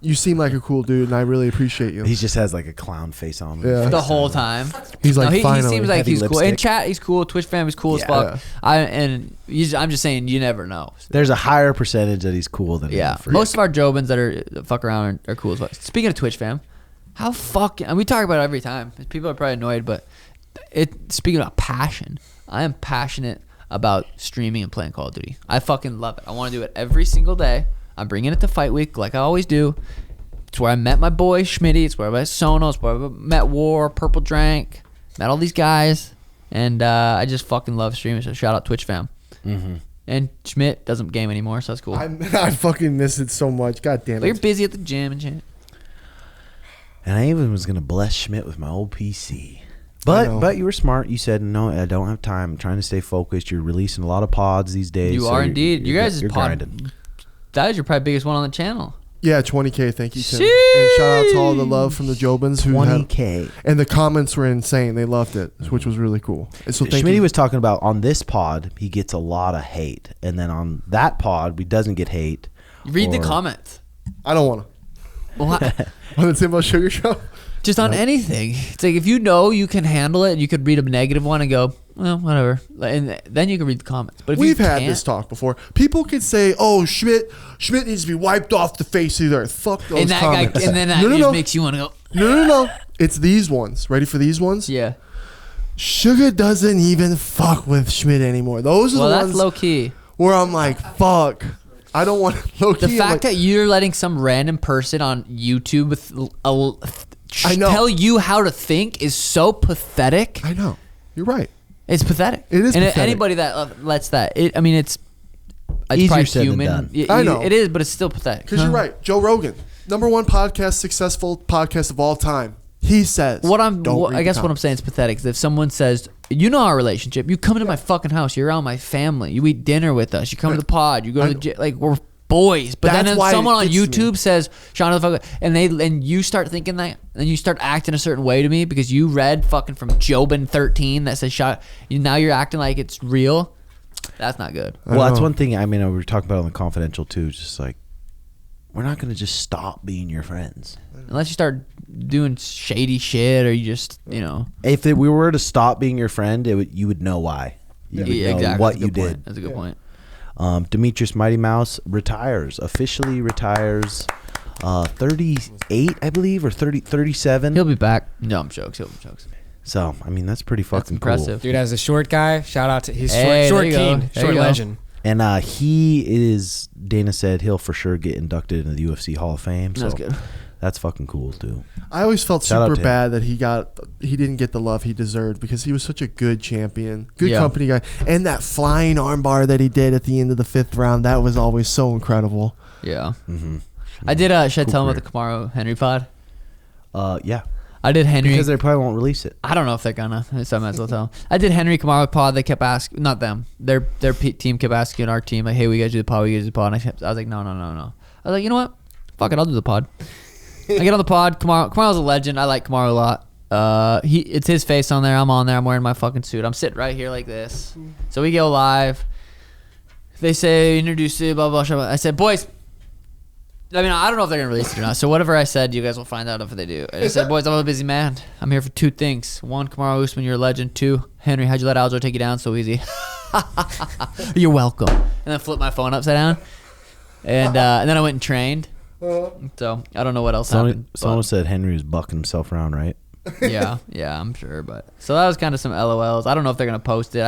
you seem like a cool dude, and I really appreciate you. He just has like a clown face on him. Yeah. The whole time. He's like, he finally. seems like Heavy he's cool. lipstick. In chat, he's cool. Twitch fam, he's cool as fuck. I'm just saying, you never know. There's a higher percentage that he's cool than yeah. Most of our Jobins that fuck around are cool as fuck. Speaking of Twitch fam, how fucking, and we talk about it every time. People are probably annoyed, but speaking about passion, I am passionate about streaming and playing Call of Duty. I fucking love it. I want to do it every single day. I'm bringing it to Fight Week like I always do. It's where I met my boy Schmitty. It's where I met Sono. It's where I met War, Purple Drank, met all these guys, and I just fucking love streaming. So shout out Twitch fam. Mm-hmm. And Schmitt doesn't game anymore, so that's cool. I fucking miss it so much. God damn it. But you're busy at the gym and shit. And I even was gonna bless Schmitt with my old PC. But you were smart. You said, no, I don't have time. I'm trying to stay focused. You're releasing a lot of pods these days. You are indeed. You guys' pod, grinding. that is your probably biggest one on the channel. Yeah, 20K. Thank you, Tim. Sheesh. And shout out to all the love from the Jobins who 20K. And the comments were insane. They loved it, which was really cool. And so thank Schmitty you. was talking about on this pod, he gets a lot of hate. And then on that pod, he doesn't get hate. Read the comments. I don't want to. Well, On the Timbo Sugar Show? just on anything. It's like if you know you can handle it, you could read a negative one and go, well, whatever. And then you can read the comments. But if We've you had can't, this talk before. People could say, "Oh, Schmitt needs to be wiped off the face of the earth." Fuck those and that comments. guy, and then that just makes you want to go. No. It's these ones. Ready for these ones? Yeah. Sugar doesn't even fuck with Schmitt anymore. Those are the That's ones low key. where I'm like, fuck. I don't want low key. The fact that you're letting some random person on YouTube with tell you how to think is so pathetic. I know. You're right. It's pathetic. It is pathetic. Anybody that lets that, it's Easier probably said than human. done. I know. It is, but it's still pathetic. Because you're right. Joe Rogan, #1 podcast, successful podcast of all time. He says, I guess what I'm saying is pathetic. Is if someone says, you know our relationship, you come to my fucking house, you're around my family, you eat dinner with us, you come to the pod, you go to the gym, like we're boys. But then someone on YouTube says, Sean the fuck, and you start thinking that, and you start acting a certain way to me because you read fucking from Jobin 13 that says Sean. Now you're acting like it's real. That's not good. Well, that's one thing. I mean, we were talking about on the confidential too. Just like, we're not going to just stop being your friends unless you start doing shady shit, or you just, If we were to stop being your friend, you would know why. You would know exactly. what you did. That's a good point. Demetrious Mighty Mouse officially retires 38, I believe, or 37. He'll be back. No, I'm jokes. He'll be jokes. So I mean, that's pretty fucking impressive. Dude, as a short guy, shout out to he's Hey, short there you go. king, There short you go. legend. And he is. Dana said he'll for sure get inducted into the UFC Hall of Fame. So That's good. that's fucking cool too. I always felt Shout out super to him. bad that he didn't get the love he deserved because he was such a good champion, good Yeah. company guy, and that flying armbar that he did at the end of the 5th round, that was always so incredible. Yeah. Mm-hmm. I did. Should I Cool tell him about career. the Kamaru Henry pod? Yeah, I did Henry. because they probably won't release it. I don't know if they're gonna, so I might as well tell them. I did Henry Kamaru pod. They kept asking, not them, their team kept asking our team, like, hey, we gotta do the pod, we gotta do the pod. And I was like, no. I was like, you know what? Fuck it, I'll do the pod. I get on the pod. Kamaru's a legend. I like Kamaru a lot. It's his face on there. I'm on there. I'm wearing my fucking suit. I'm sitting right here like this. So we go live. They say, introduce you, blah, blah, blah. I said, boys, I mean, I don't know if they're going to release it or not. So whatever I said, you guys will find out if they do. I said, boys, I'm a busy man. I'm here for 2 things. 1, Kamaru Usman, you're a legend. 2, Henry, how'd you let Aljo take you down so easy? You're welcome. And then flip my phone upside down. And then I went and trained. So I don't know what else happened. Someone said Henry was bucking himself around, right? yeah, I'm sure. But so that was kind of some LOLs. I don't know if they're gonna post it.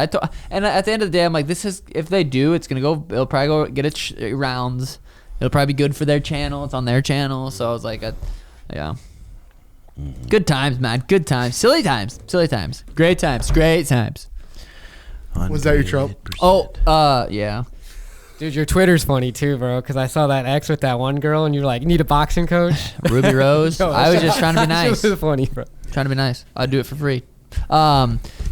And at the end of the day, I'm like, this is, if they do, it's gonna go. It'll probably go get its rounds. It'll probably be good for their channel. It's on their channel. So I was like, yeah. Good times, man. Good times. Silly times. Great times. Was that your Trump? 100%. Oh, yeah. Dude, your Twitter's funny too, bro. Because I saw that X with that one girl, and you're like, need a boxing coach. Ruby Rose. Yo, I was just trying to be nice. It was funny, bro. Trying to be nice. I'd do it for free.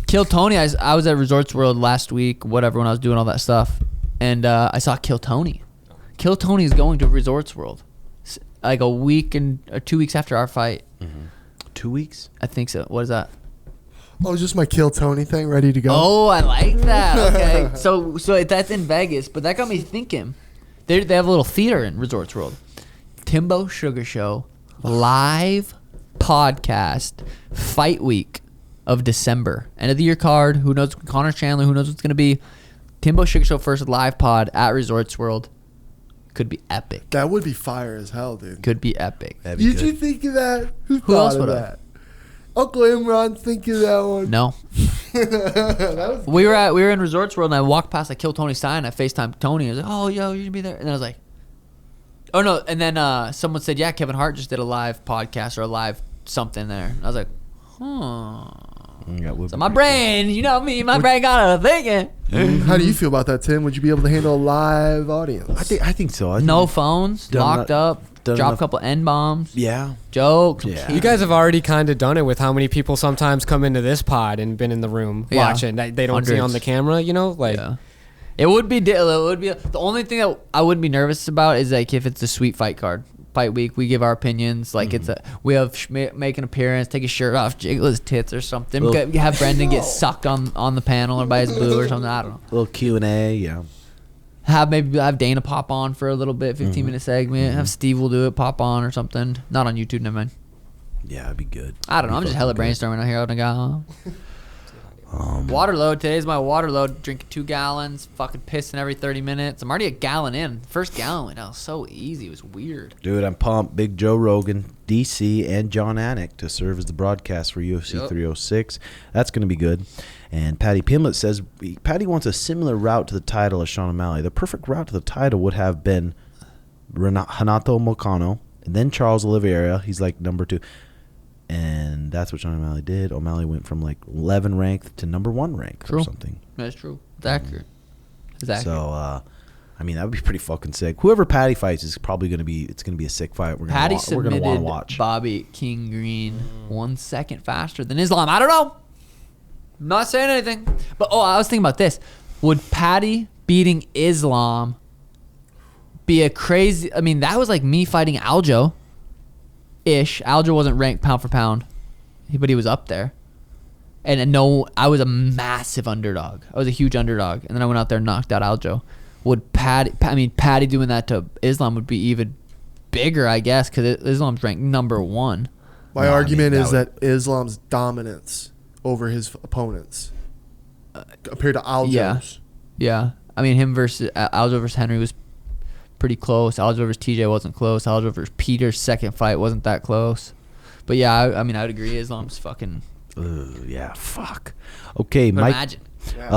Kill Tony. I was at Resorts World last week, whatever, when I was doing all that stuff, and I saw Kill Tony. Kill Tony is going to Resorts World, like a week or 2 weeks after our fight. 2 weeks. I think so. What is that? Oh, just my Kill Tony thing ready to go. Oh, I like that. Okay, so that's in Vegas, but that got me thinking. They have a little theater in Resorts World. Timbo Sugar Show live podcast fight week of December, end of the year card. Who knows? Connor Chandler. Who knows what's gonna be? Timbo Sugar Show first live pod at Resorts World. Could be epic. That would be fire as hell, dude. Could be epic. That'd be Did good. you think of that? Who Who thought else of would have? that? Uncle Imran think of that one. No. That was We were in Resorts World, and I walked past. I Kill Tony sign. I FaceTime Tony. I was like, "Oh, yo, you should be there." And then I was like, "Oh no!" And then someone said, "Yeah, Kevin Hart just did a live podcast or a live something there." And I was like, Yeah, So my brain, you know me, my brain got a thinking. How do you feel about that, Tim? Would you be able to handle a live audience? I think so. I think No phones, Done locked enough- up, done drop a enough- couple N bombs, Yeah. jokes. Yeah. You guys have already kind of done it with how many people sometimes come into this pod and been in the room Yeah. watching that they don't see Hundreds. on the camera, you know? Like, Yeah. It would be the only thing that I wouldn't be nervous about is like if it's a sweet fight card. Fight week, we give our opinions. Like we have Schmitt make an appearance, take his shirt off, jiggle his tits or something. Well- Have Brendan get sucked on the panel or by his boo or something. I don't know. Little Q&A, yeah. Have Dana pop on for a little bit, 15-minute segment. Have Steve will do it, pop on or something. Not on YouTube, never mind. Yeah, it'd be good. I don't know. I'm just hella fucking brainstorming out here. Water load. Today's my water load. Drinking 2 gallons. Fucking pissing every 30 minutes. I'm already a gallon in. First gallon went out so easy. It was weird. Dude, I'm pumped. Big Joe Rogan, DC, and John ANIK to serve as the broadcast for UFC Yep. 306. That's going to be good. And Patty Pimlet says Patty wants a similar route to the title as Sean O'Malley. The perfect route to the title would have been Renato Moicano, and then Charles Oliveira. He's like number 2. And that's what Sean O'Malley did. O'Malley went from like 11 ranked to number 1 ranked True. or something. That's true. It's accurate. It's accurate. So, I mean, that would be pretty fucking sick. Whoever Patty fights is probably going to be, it's going to be a sick fight. We're Patty going to want to submitted watch. Bobby King Green 1 second faster than Islam. I don't know. I'm not saying anything. But, I was thinking about this. Would Patty beating Islam be a crazy... I mean, that was like me fighting Aljo-ish. Aljo wasn't ranked pound for pound, but he was up there. And no, I was a massive underdog. I was a huge underdog. And then I went out there and knocked out Aljo. Would Patty doing that to Islam would be even bigger, I guess, because Islam's ranked number 1. My No, I argument mean, is that that Islam's dominance over his opponents compared to Aljo's. Yeah. I mean, him versus Aljo versus Henry was pretty close. Aljo versus TJ wasn't close. Aljo versus Peter's second fight wasn't that close. But yeah, I mean, I would agree. Islam's fucking Yeah, fuck. Okay, But Mike. imagine.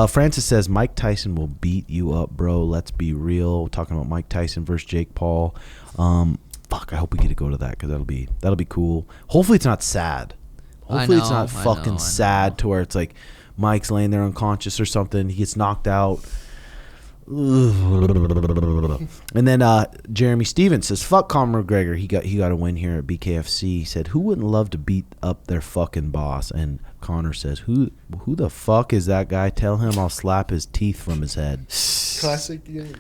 Francis says Mike Tyson will beat you up, bro. Let's be real. Talking about Mike Tyson versus Jake Paul. Fuck. I hope we get to go to that because that'll be cool. Hopefully it's not sad. Hopefully it's not fucking sad to where it's like Mike's laying there unconscious or something. He gets knocked out. And then Jeremy Stevens says, "Fuck Conor McGregor. He got a win here at BKFC." He said, "Who wouldn't love to beat up their fucking boss?" And Conor says, "Who the fuck is that guy? Tell him I'll slap his teeth from his head." Classic game.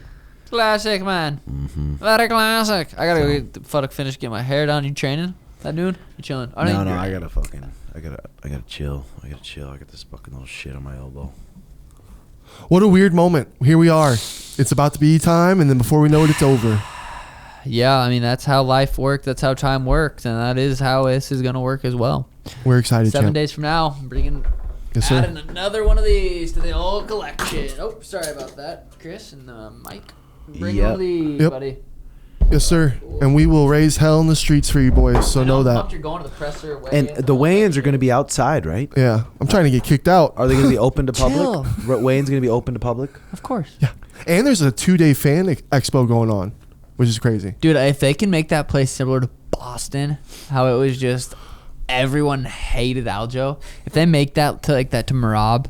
Classic, man. Very classic. I gotta finish getting my hair done. You training? That dude? You chilling? No, I gotta chill. I got this fucking little shit on my elbow. What a weird moment. Here we are. It's about to be time, and then before we know it, it's over. Yeah, I mean, that's how life works. That's how time works. And that is how this is going to work as well. We're excited, 7 champ. days from now, I'm bringing adding another one of these to the old collection. Oh, sorry about that, Chris and Mike. Bring one of these, buddy. Yes, sir. And we will raise hell in the streets for you boys, so know that. You're going to the presser And the weigh-ins are going to be outside, right? Yeah. I'm trying to get kicked out. Are they going to be open to public? Weigh-ins going to be open to public? Of course. Yeah. And there's a 2-day fan expo going on, which is crazy. Dude, if they can make that place similar to Boston, how it was just everyone hated Aljo. If they make that to Merab,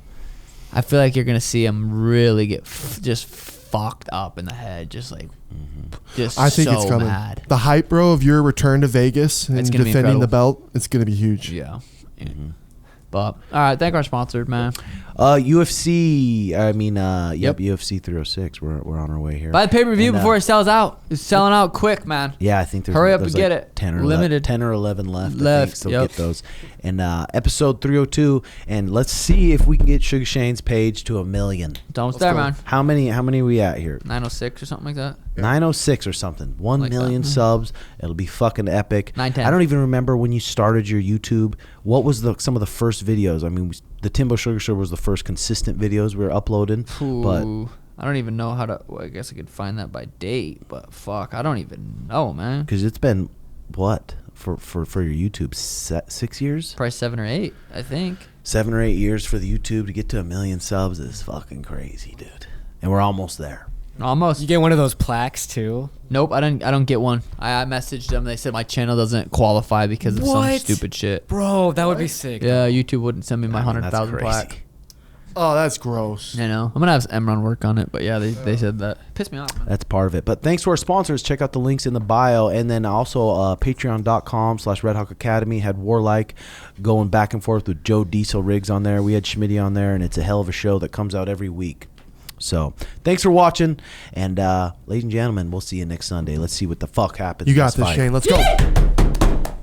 I feel like you're going to see him really get just fucked up in the head, just like I think so it's coming. mad. The hype, bro, of your return to Vegas and defending the belt, it's gonna be huge. Yeah. But all right, thank our sponsor, man. UFC. UFC 306. We're on our way here. Buy the pay-per-view before it sells out. It's selling out quick, man. Yeah, I think there's hurry up and get it. 10 or limited, 10 or 11 left. I think, so get those. And episode 302, and let's see if we can get Sugar Shane's page to 1 million. It's almost there, man. How many are we at here? 906 or something like that. 906 or something. 1 million subs. It'll be fucking epic. 910. I don't even remember when you started your YouTube. What was some of the first videos? I mean, the Timbo Sugar Show was the first consistent videos we were uploading. But I don't even know how to. Well, I guess I could find that by date, but fuck, I don't even know, man. Because it's been what for your YouTube 6 years? Probably 7 or 8, I think. 7 or 8 years for the YouTube to get to 1 million subs is fucking crazy, dude. And we're almost there. Almost. You get one of those plaques too? Nope, I don't get one. I messaged them. They said my channel doesn't qualify because of some stupid shit. Bro, that would be sick. Yeah, YouTube wouldn't send me my 100,000 plaque. Oh, that's gross. I know. I'm gonna have Emron work on it, but yeah, they said that. Pissed me off, man. That's part of it. But thanks to our sponsors. Check out the links in the bio, and then also patreon.com/RedHawk Academy had Warlike going back and forth with Joe Diesel Riggs on there. We had Schmitt on there, and it's a hell of a show that comes out every week. So thanks for watching, and ladies and gentlemen, we'll see you next Sunday. Let's see what the fuck happens. You got this, Shane. Let's go.